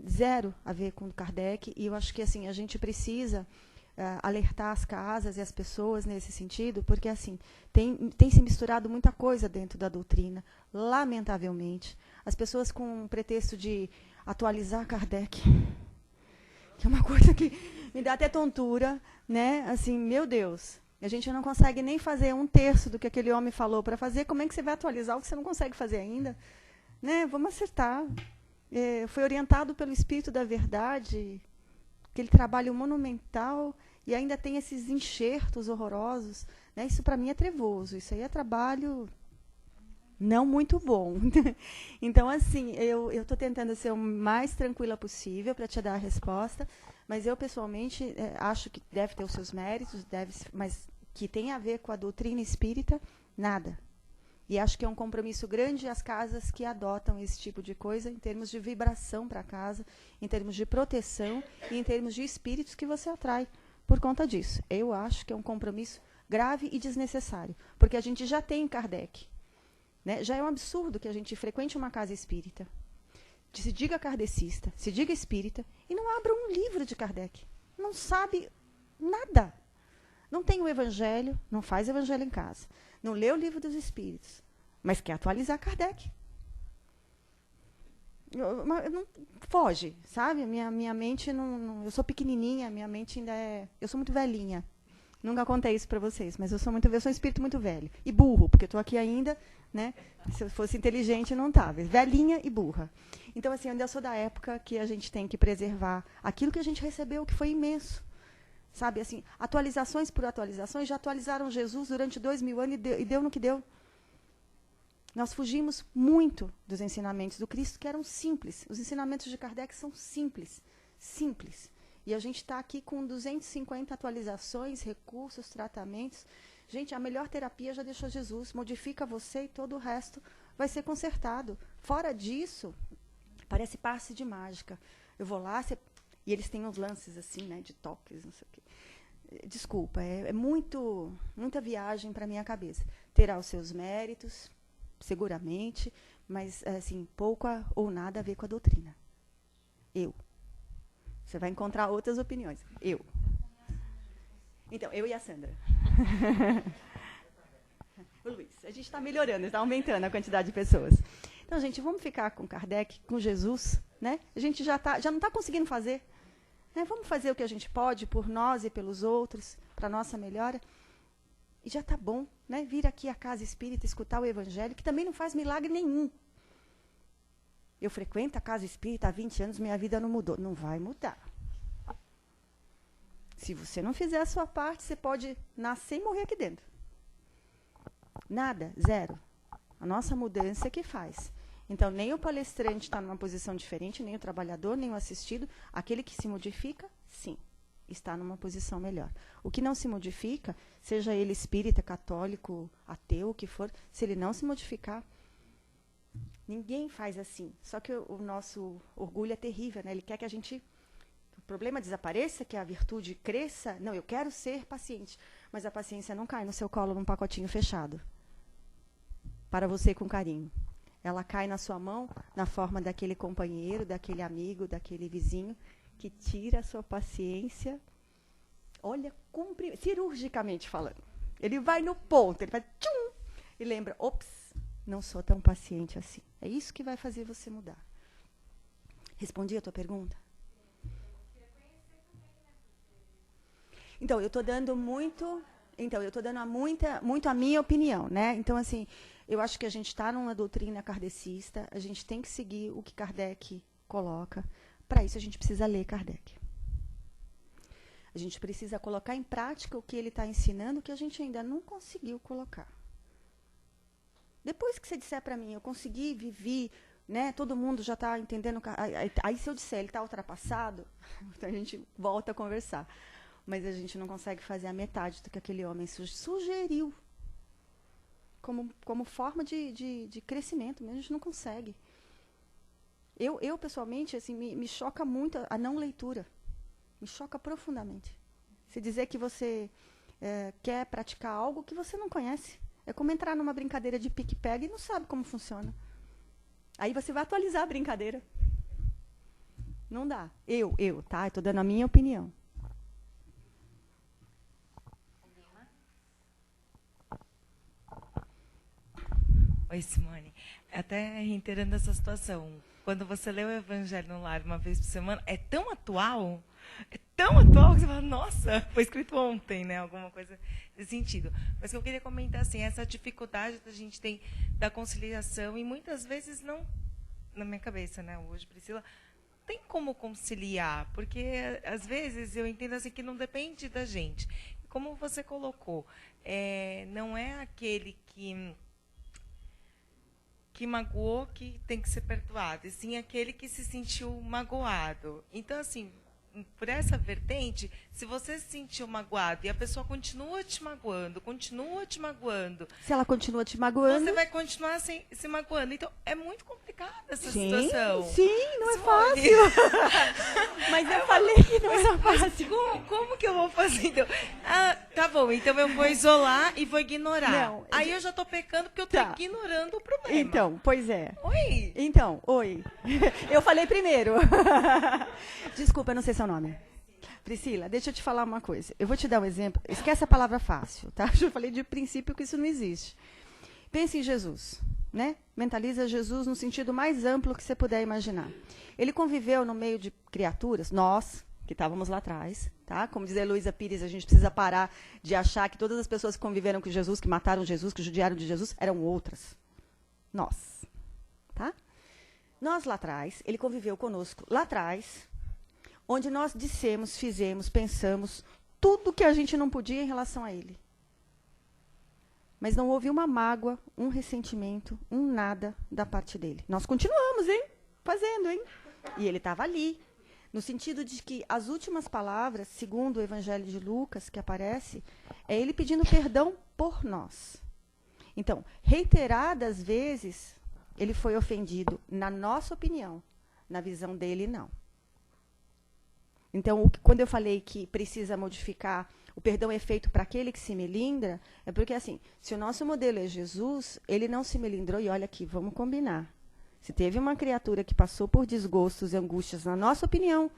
zero a ver com Kardec, e eu acho que assim, a gente precisa alertar as casas e as pessoas nesse sentido, porque assim, tem se misturado muita coisa dentro da doutrina, lamentavelmente. As pessoas com o pretexto de atualizar Kardec, que é uma coisa que me dá até tontura, né? Assim, meu Deus, a gente não consegue nem fazer 1/3 do que aquele homem falou para fazer, como é que você vai atualizar o que você não consegue fazer ainda? Né? Vamos acertar. Foi orientado pelo Espírito da Verdade, aquele trabalho monumental, e ainda tem esses enxertos horrorosos. Né? Isso, para mim, é trevoso. Isso aí é trabalho não muito bom. Então, assim, eu estou tentando ser o mais tranquila possível para te dar a resposta, mas eu, pessoalmente, acho que deve ter os seus méritos, mas que tem a ver com a doutrina espírita, nada. E acho que é um compromisso grande as casas que adotam esse tipo de coisa, em termos de vibração para a casa, em termos de proteção e em termos de espíritos que você atrai por conta disso. Eu acho que é um compromisso grave e desnecessário, porque a gente já tem Kardec. Né? Já é um absurdo que a gente frequente uma casa espírita, se diga kardecista, se diga espírita, e não abra um livro de Kardec. Não sabe nada. Não tem o evangelho, não faz evangelho em casa. Não lê o livro dos espíritos, mas quer atualizar Kardec. Não, foge, sabe? Minha mente não... Eu sou pequenininha, minha mente ainda é... Eu sou muito velhinha. Nunca contei isso para vocês, mas eu sou um espírito muito velho. E burro, porque estou aqui ainda, né? Se eu fosse inteligente, não estava. Velhinha e burra. Então, assim, eu ainda sou da época que a gente tem que preservar aquilo que a gente recebeu, que foi imenso. Sabe, assim, atualizações por atualizações, já atualizaram Jesus durante 2000 anos e deu no que deu. Nós fugimos muito dos ensinamentos do Cristo, que eram simples. Os ensinamentos de Kardec são simples. Simples. E a gente está aqui com 250 atualizações, recursos, tratamentos. Gente, a melhor terapia já deixou Jesus. Modifica você e todo o resto vai ser consertado. Fora disso, parece passe de mágica. Eu vou lá, e eles têm uns lances assim, né, de toques, não sei o quê. Desculpa, muita viagem para a minha cabeça. Terá os seus méritos, seguramente, mas assim, pouco ou nada a ver com a doutrina. Você vai encontrar outras opiniões. Então, eu e a Sandra. O Luiz, a gente está melhorando, está aumentando a quantidade de pessoas. Então, gente, vamos ficar com Kardec, com Jesus, né? A gente já não está conseguindo fazer. Né? Vamos fazer o que a gente pode por nós e pelos outros, para a nossa melhora. E já está bom, né? Vir aqui à casa espírita, escutar o evangelho, que também não faz milagre nenhum. Eu frequento a casa espírita há 20 anos, minha vida não mudou. Não vai mudar. Se você não fizer a sua parte, você pode nascer e morrer aqui dentro. Nada, zero. A nossa mudança é que faz. Então, nem o palestrante está numa posição diferente, nem o trabalhador, nem o assistido. Aquele que se modifica, sim, está numa posição melhor. O que não se modifica, seja ele espírita, católico, ateu, o que for, se ele não se modificar, ninguém faz assim. Só que o nosso orgulho é terrível, né? Ele quer que o problema desapareça, que a virtude cresça. Não, eu quero ser paciente. Mas a paciência não cai no seu colo num pacotinho fechado. Para você com carinho. Ela cai na sua mão na forma daquele companheiro, daquele amigo, daquele vizinho, que tira a sua paciência, olha, cirurgicamente falando. Ele vai no ponto, ele faz tchum, e lembra, ops, não sou tão paciente assim. É isso que vai fazer você mudar. Respondi a tua pergunta? Então, eu estou dando muito a minha opinião, né? Então, assim, Eu acho que a gente está numa doutrina kardecista, a gente tem que seguir o que Kardec coloca. Para isso, a gente precisa ler Kardec. A gente precisa colocar em prática o que ele está ensinando, que a gente ainda não conseguiu colocar. Depois que você disser para mim, eu consegui, vivi, né, todo mundo já está entendendo. Aí, se eu disser, ele está ultrapassado, então a gente volta a conversar. Mas a gente não consegue fazer a metade do que aquele homem sugeriu. Como forma de crescimento, mas a gente não consegue. Eu pessoalmente, assim, me choca muito a não leitura. Me choca profundamente. Se dizer que você quer praticar algo que você não conhece. É como entrar numa brincadeira de pique-pega e não sabe como funciona. Aí você vai atualizar a brincadeira. Não dá. Tá? Estou dando a minha opinião. Oi, Simone. Até reiterando essa situação, quando você lê o Evangelho no Lar uma vez por semana, é tão atual que você fala, nossa, foi escrito ontem, né? Alguma coisa nesse sentido. Mas que eu queria comentar, assim, essa dificuldade que a gente tem da conciliação, e muitas vezes não, na minha cabeça, né, hoje, Priscila, não tem como conciliar, porque às vezes eu entendo assim que não depende da gente. Como você colocou, não é aquele que magoou que tem que ser perdoado, e sim aquele que se sentiu magoado. Então, assim, por essa vertente, se você se sentiu magoado e a pessoa continua te magoando, se ela continua te magoando, você vai continuar se magoando. Então, é muito complicada essa sim, situação. Sim, não é fácil. Mas eu falei que não é fácil. Como que eu vou fazer, então? Ah, tá bom, então eu vou isolar e vou ignorar. Não, aí eu já estou pecando porque eu estou ignorando o problema. Então, pois é. Oi. Então, oi. Eu falei primeiro. Desculpa, eu não sei seu nome. Priscila, deixa eu te falar uma coisa. Eu vou te dar um exemplo. Esquece a palavra fácil, tá? Eu já falei de princípio que isso não existe. Pense em Jesus, né? Mentaliza Jesus no sentido mais amplo que você puder imaginar. Ele conviveu no meio de criaturas, nós, que estávamos lá atrás, tá? Como diz a Heloísa Pires, a gente precisa parar de achar que todas as pessoas que conviveram com Jesus, que mataram Jesus, que judiaram de Jesus, eram outras. Nós, tá? Nós lá atrás, ele conviveu conosco lá atrás, onde nós dissemos, fizemos, pensamos tudo que a gente não podia em relação a ele. Mas não houve uma mágoa, um ressentimento, um nada da parte dele. Nós continuamos, hein? Fazendo, hein? E ele estava ali. No sentido de que as últimas palavras, segundo o Evangelho de Lucas, que aparece, é ele pedindo perdão por nós. Então, reiteradas vezes, ele foi ofendido, na nossa opinião. Na visão dele, não. Então, quando eu falei que precisa modificar, o perdão é feito para aquele que se melindra, é porque, assim, se o nosso modelo é Jesus, ele não se melindrou, e olha aqui, vamos combinar. Se teve uma criatura que passou por desgostos e angústias, na nossa opinião,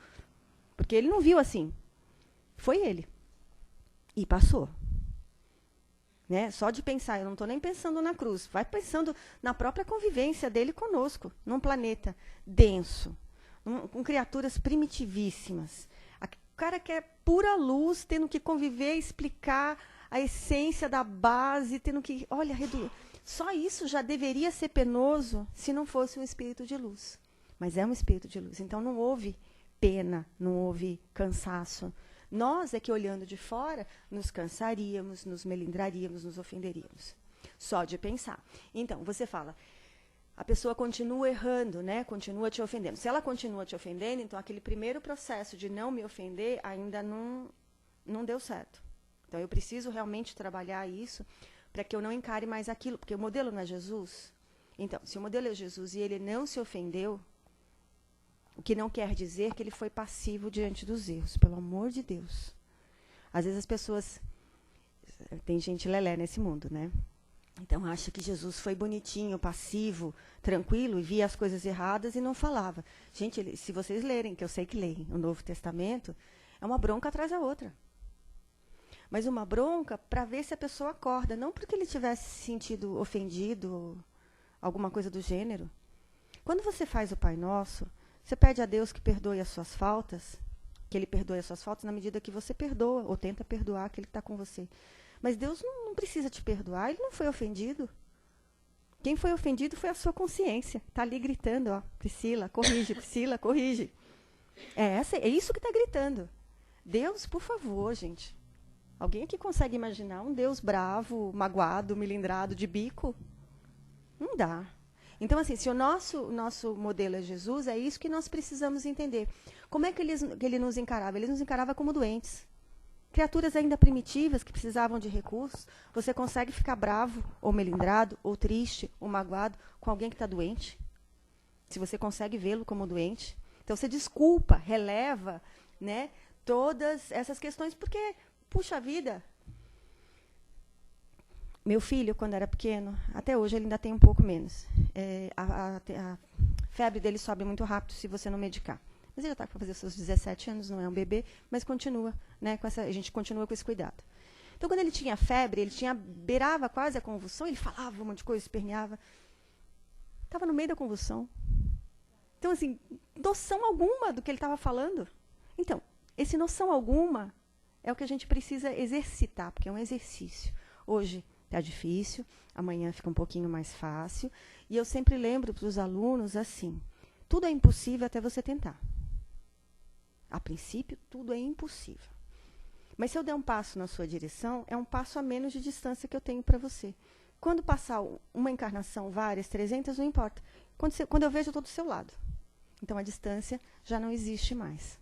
porque ele não viu assim, foi ele. E passou. Né? Só de pensar, eu não estou nem pensando na cruz, vai pensando na própria convivência dele conosco, num planeta denso, com criaturas primitivíssimas. O cara que é pura luz, tendo que conviver, explicar a essência da base, tendo que... Olha, só isso já deveria ser penoso se não fosse um espírito de luz. Mas é um espírito de luz. Então não houve pena, não houve cansaço. Nós é que, olhando de fora, nos cansaríamos, nos melindraríamos, nos ofenderíamos. Só de pensar. Então, você fala... A pessoa continua errando, né? Continua te ofendendo. Se ela continua te ofendendo, então aquele primeiro processo de não me ofender ainda não deu certo. Então eu preciso realmente trabalhar isso para que eu não encare mais aquilo, porque o modelo não é Jesus. Então, se o modelo é Jesus e ele não se ofendeu, o que não quer dizer que ele foi passivo diante dos erros, pelo amor de Deus. Às vezes as pessoas... Tem gente lelé nesse mundo, né? Então, acha que Jesus foi bonitinho, passivo, tranquilo, e via as coisas erradas e não falava. Gente, se vocês lerem, que eu sei que leem, o Novo Testamento, é uma bronca atrás da outra. Mas uma bronca para ver se a pessoa acorda, não porque ele tivesse se sentido ofendido, alguma coisa do gênero. Quando você faz o Pai Nosso, você pede a Deus que perdoe as suas faltas, que ele perdoe as suas faltas na medida que você perdoa, ou tenta perdoar aquele que está com você. Mas Deus não precisa te perdoar, ele não foi ofendido. Quem foi ofendido foi a sua consciência. Está ali gritando, ó, Priscila, corrige, Priscila, corrige. É isso que está gritando. Deus, por favor, gente. Alguém aqui consegue imaginar um Deus bravo, magoado, melindrado, de bico? Não dá. Então, assim, se o nosso modelo é Jesus, é isso que nós precisamos entender. Como é que ele nos encarava? Ele nos encarava como doentes. Criaturas ainda primitivas que precisavam de recursos. Você consegue ficar bravo, ou melindrado, ou triste, ou magoado com alguém que está doente? Se você consegue vê-lo como doente. Então, você desculpa, releva, né, todas essas questões, porque, puxa vida, meu filho, quando era pequeno, até hoje ele ainda tem um pouco menos. A febre dele sobe muito rápido se você não medicar. Mas ele já está para fazer os seus 17 anos, não é um bebê, mas continua, né, a gente continua com esse cuidado. Então, quando ele tinha febre, beirava quase a convulsão, ele falava um monte de coisa, esperneava. Estava no meio da convulsão. Então, assim, noção alguma do que ele estava falando. Então, esse noção alguma é o que a gente precisa exercitar, porque é um exercício. Hoje está difícil, amanhã fica um pouquinho mais fácil. E eu sempre lembro para os alunos assim, tudo é impossível até você tentar. A princípio, tudo é impossível. Mas se eu der um passo na sua direção, é um passo a menos de distância que eu tenho para você. Quando passar uma encarnação, várias, 300, não importa. Quando eu vejo, eu estou do seu lado. Então, a distância já não existe mais.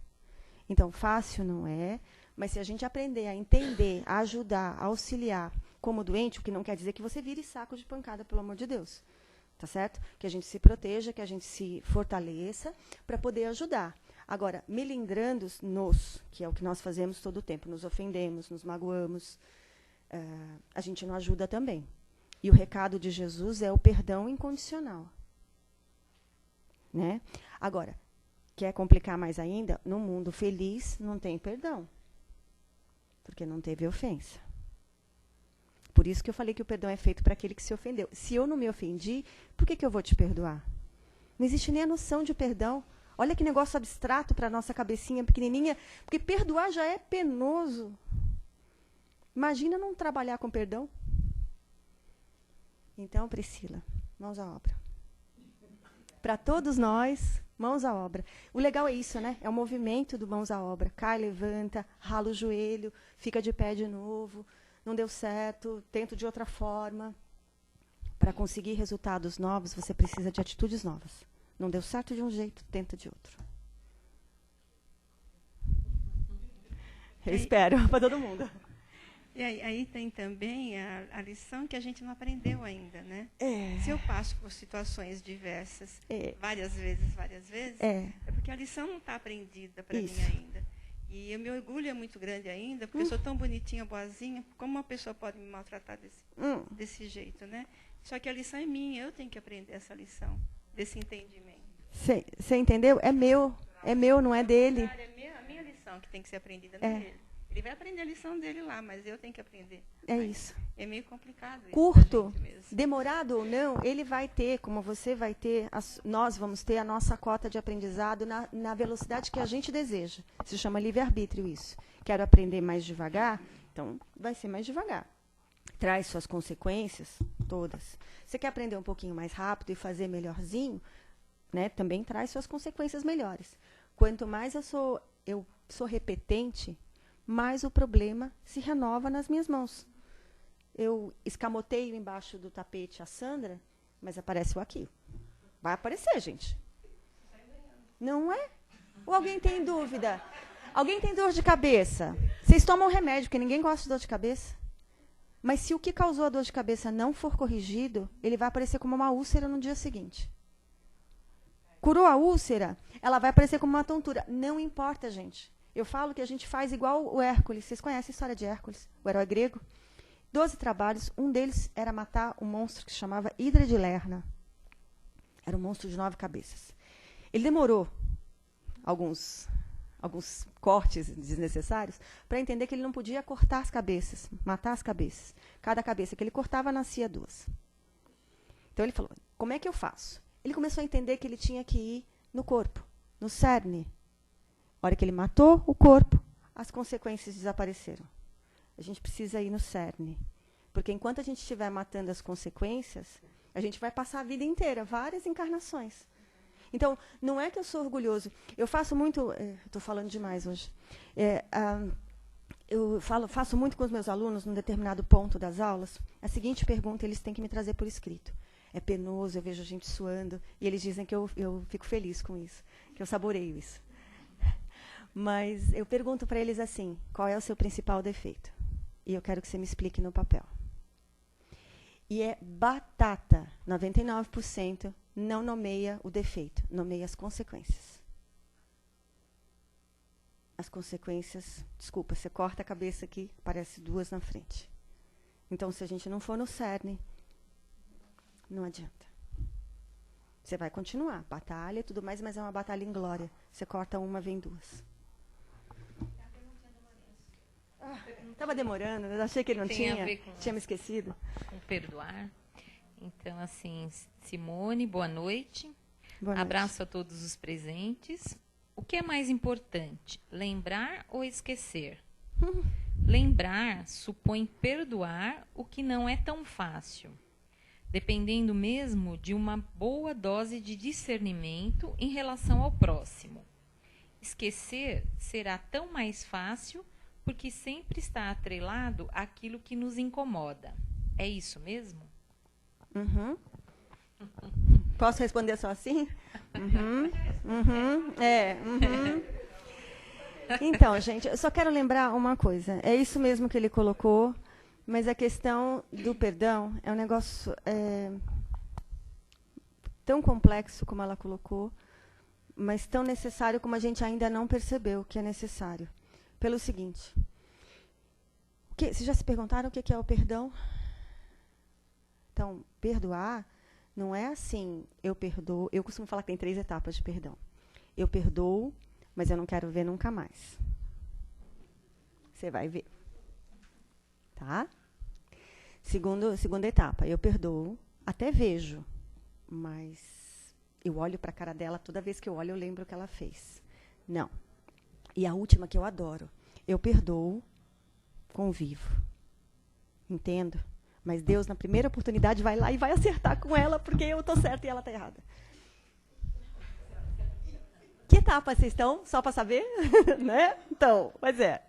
Então, fácil não é, mas se a gente aprender a entender, a ajudar, a auxiliar como doente, o que não quer dizer que você vire saco de pancada, pelo amor de Deus. Tá certo? Que a gente se proteja, que a gente se fortaleça para poder ajudar. Agora, melindrando-nos, que é o que nós fazemos todo o tempo, nos ofendemos, nos magoamos, a gente não ajuda também. E o recado de Jesus é o perdão incondicional. Né? Agora, quer complicar mais ainda? No mundo feliz não tem perdão. Porque não teve ofensa. Por isso que eu falei que o perdão é feito para aquele que se ofendeu. Se eu não me ofendi, por que eu vou te perdoar? Não existe nem a noção de perdão. Olha que negócio abstrato para a nossa cabecinha pequenininha. Porque perdoar já é penoso. Imagina não trabalhar com perdão. Então, Priscila, mãos à obra. Para todos nós, mãos à obra. O legal é isso, né? É o movimento do mãos à obra. Cai, levanta, rala o joelho, fica de pé de novo. Não deu certo, tento de outra forma. Para conseguir resultados novos, você precisa de atitudes novas. Não deu certo de um jeito, tenta de outro. Eu espero para todo mundo. E aí tem também a lição que a gente não aprendeu ainda, né? É. Se eu passo por situações diversas, várias vezes, é porque a lição não está aprendida para mim ainda. E o meu orgulho é muito grande ainda, porque eu sou tão bonitinha, boazinha, como uma pessoa pode me maltratar desse jeito, né? Só que a lição é minha, eu tenho que aprender essa lição, desse entendimento. Você entendeu? É meu, não é dele. É a minha lição que tem que ser aprendida, não é dele. Ele vai aprender a lição dele lá, mas eu tenho que aprender. É isso. É meio complicado isso. Curto, demorado ou não, ele vai ter, como você vai ter, nós vamos ter a nossa cota de aprendizado na velocidade que a gente deseja. Se chama livre-arbítrio isso. Quero aprender mais devagar, então vai ser mais devagar. Traz suas consequências, todas. Você quer aprender um pouquinho mais rápido e fazer melhorzinho, né, também traz suas consequências melhores. Quanto mais eu sou repetente, mais o problema se renova nas minhas mãos. Eu escamoteio embaixo do tapete a Sandra, mas aparece o aqui. Vai aparecer, gente. Não é? Ou alguém tem dúvida? Alguém tem dor de cabeça? Vocês tomam remédio, porque ninguém gosta de dor de cabeça. Mas se o que causou a dor de cabeça não for corrigido, ele vai aparecer como uma úlcera no dia seguinte. Curou a úlcera, ela vai aparecer como uma tontura. Não importa, gente. Eu falo que a gente faz igual o Hércules. Vocês conhecem a história de Hércules, o herói grego? 12 trabalhos. Um deles era matar um monstro que se chamava Hidra de Lerna. Era um monstro de 9 cabeças. Ele demorou alguns cortes desnecessários para entender que ele não podia cortar as cabeças, matar as cabeças. Cada cabeça que ele cortava, nascia 2. Então ele falou, como é que eu faço? Ele começou a entender que ele tinha que ir no corpo, no cerne. A hora que ele matou o corpo, as consequências desapareceram. A gente precisa ir no cerne. Porque enquanto a gente estiver matando as consequências, A gente vai passar a vida inteira, várias encarnações. Então, não é que eu sou orgulhoso. Eu faço muito... Estou falando demais hoje. Eu faço muito com os meus alunos, num determinado ponto das aulas, a seguinte pergunta eles têm que me trazer por escrito. É penoso, eu vejo a gente suando, e eles dizem que eu fico feliz com isso, que eu saboreio isso. Mas eu pergunto para eles assim, qual é o seu principal defeito? E eu quero que você me explique no papel. E é batata, 99% não nomeia o defeito, nomeia as consequências. As consequências, desculpa, você corta a cabeça aqui, parece duas na frente. Então, se a gente não for no cerne, não adianta. Você vai continuar, batalha e tudo mais, mas é uma batalha em glória. Você corta uma, vem duas. Estava demorando, eu achei que ele não tinha me esquecido. Com perdoar. Então, assim, Simone, boa noite. Boa noite. Abraço a todos os presentes. O que é mais importante, lembrar ou esquecer? Lembrar supõe perdoar o que não é tão fácil, dependendo mesmo de uma boa dose de discernimento em relação ao próximo. Esquecer será tão mais fácil porque sempre está atrelado àquilo que nos incomoda. É isso mesmo? Uhum. Posso responder só assim? Então, gente, eu só quero lembrar uma coisa. É isso mesmo que ele colocou, mas a questão do perdão é um negócio tão complexo como ela colocou, mas tão necessário como a gente ainda não percebeu que é necessário. Pelo seguinte, vocês já se perguntaram o que é o perdão? Então, perdoar não é assim, eu perdoo. Eu costumo falar que tem 3 etapas de perdão. Eu perdoo, mas eu não quero ver nunca mais. Você vai ver. Tá? Segunda etapa, eu perdoo, até vejo, mas eu olho para a cara dela, toda vez que eu olho eu lembro o que ela fez. Não. E a última que eu adoro, eu perdoo, convivo. Entendo? Mas Deus, na primeira oportunidade, vai lá e vai acertar com ela, porque eu estou certa e ela está errada. Que etapa vocês estão? Só para saber? Né? Então, mas é.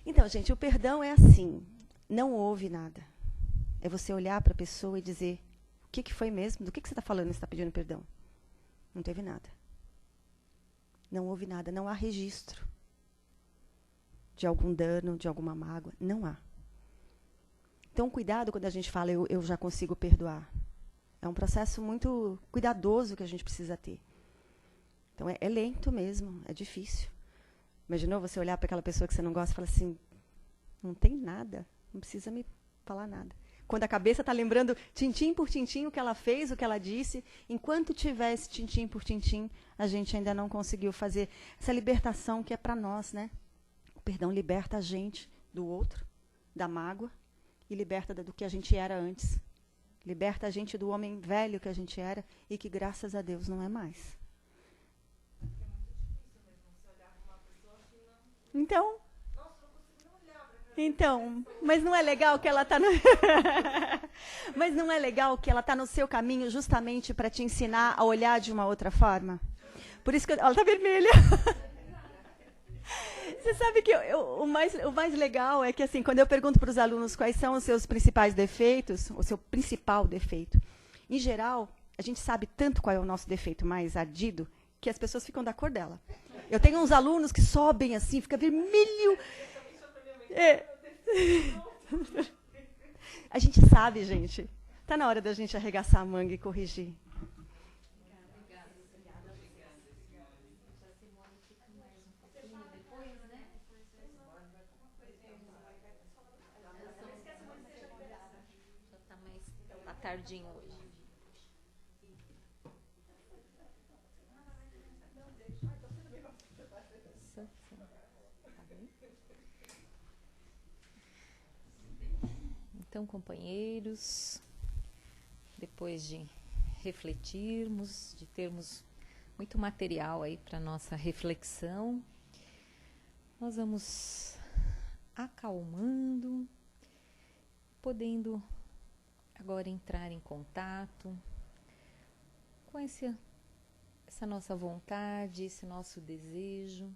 Então, gente, o perdão é assim. Não houve nada. É você olhar para a pessoa e dizer, o que foi mesmo? Do que você está falando? Você está pedindo perdão? Não teve nada. Não houve nada. Não há registro de algum dano, de alguma mágoa. Não há. Então, cuidado quando a gente fala, eu já consigo perdoar. É um processo muito cuidadoso que a gente precisa ter. Então, é lento mesmo, é difícil. Imaginou você olhar para aquela pessoa que você não gosta e falar assim, não tem nada, não precisa me falar nada. Quando a cabeça está lembrando tintim por tintim o que ela fez, o que ela disse, enquanto tiver esse tintim por tintim, a gente ainda não conseguiu fazer essa libertação que é para nós, né? O perdão liberta a gente do outro, da mágoa, e liberta do que a gente era antes. Liberta a gente do homem velho que a gente era e que, graças a Deus, não é mais. Então, mas não é legal que ela está no... Mas não é legal que ela está no seu caminho justamente para te ensinar a olhar de uma outra forma? Por isso que ela está vermelha. Você sabe que o mais legal é que, assim, quando eu pergunto para os alunos quais são os seus principais defeitos, o seu principal defeito, em geral, a gente sabe tanto qual é o nosso defeito mais ardido, que as pessoas ficam da cor dela. Eu tenho uns alunos que sobem assim, fica vermelho. A gente sabe, gente. Está na hora da gente arregaçar a manga e corrigir. Tardinho hoje. Então, companheiros, depois de refletirmos, de termos muito material aí para nossa reflexão, nós vamos acalmando, podendo agora entrar em contato com essa nossa vontade, esse nosso desejo,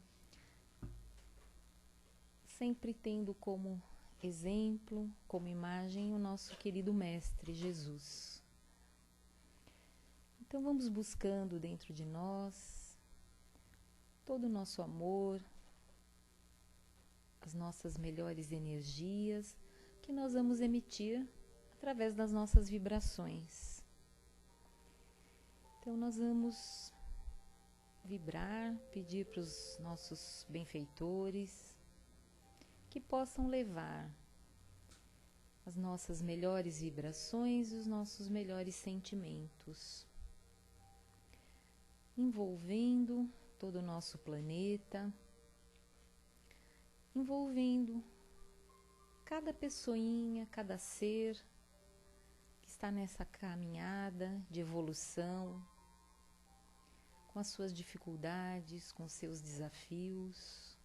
sempre tendo como exemplo, como imagem, o nosso querido Mestre Jesus. Então vamos buscando dentro de nós todo o nosso amor, as nossas melhores energias que nós vamos emitir através das nossas vibrações. Então nós vamos vibrar, pedir para os nossos benfeitores que possam levar as nossas melhores vibrações e os nossos melhores sentimentos, envolvendo todo o nosso planeta, envolvendo cada pessoinha, cada ser que está nessa caminhada de evolução, com as suas dificuldades, com seus desafios,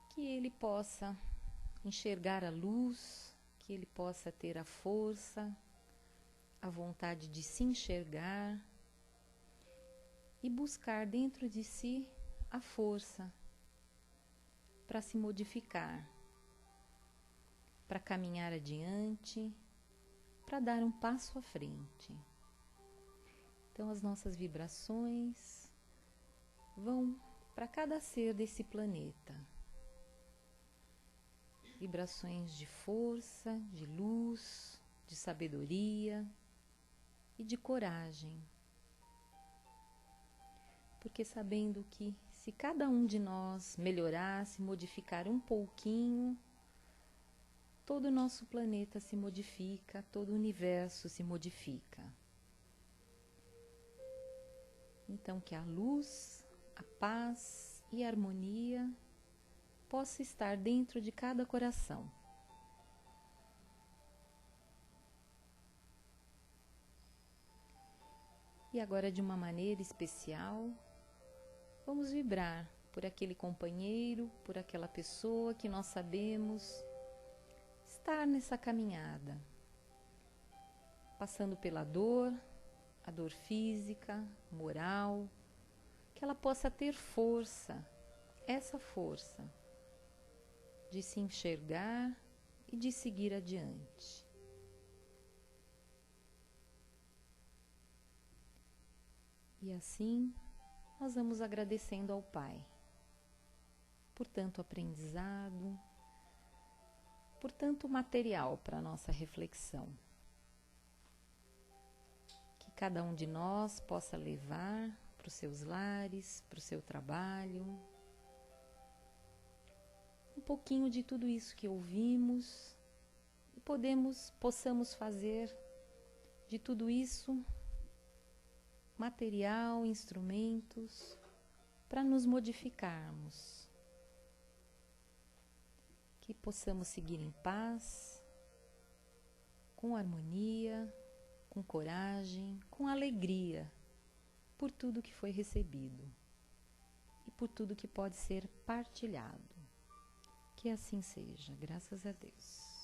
que ele possa enxergar a luz, que ele possa ter a força, a vontade de se enxergar e buscar dentro de si a força para se modificar, para caminhar adiante, para dar um passo à frente. Então as nossas vibrações vão para cada ser desse planeta. Vibrações de força, de luz, de sabedoria e de coragem. Porque sabendo que se cada um de nós melhorasse, modificar um pouquinho, todo o nosso planeta se modifica, todo o universo se modifica. Então que a luz, a paz e a harmonia possa estar dentro de cada coração. E agora, de uma maneira especial, vamos vibrar por aquele companheiro, por aquela pessoa que nós sabemos estar nessa caminhada, passando pela dor, a dor física, moral, que ela possa ter força, essa força de se enxergar e de seguir adiante. E assim, nós vamos agradecendo ao Pai por tanto aprendizado, por tanto material para a nossa reflexão. Que cada um de nós possa levar para os seus lares, para o seu trabalho, um pouquinho de tudo isso que ouvimos e possamos fazer de tudo isso material, instrumentos para nos modificarmos. Que possamos seguir em paz, com harmonia, com coragem, com alegria por tudo que foi recebido e por tudo que pode ser partilhado. Que assim seja, graças a Deus.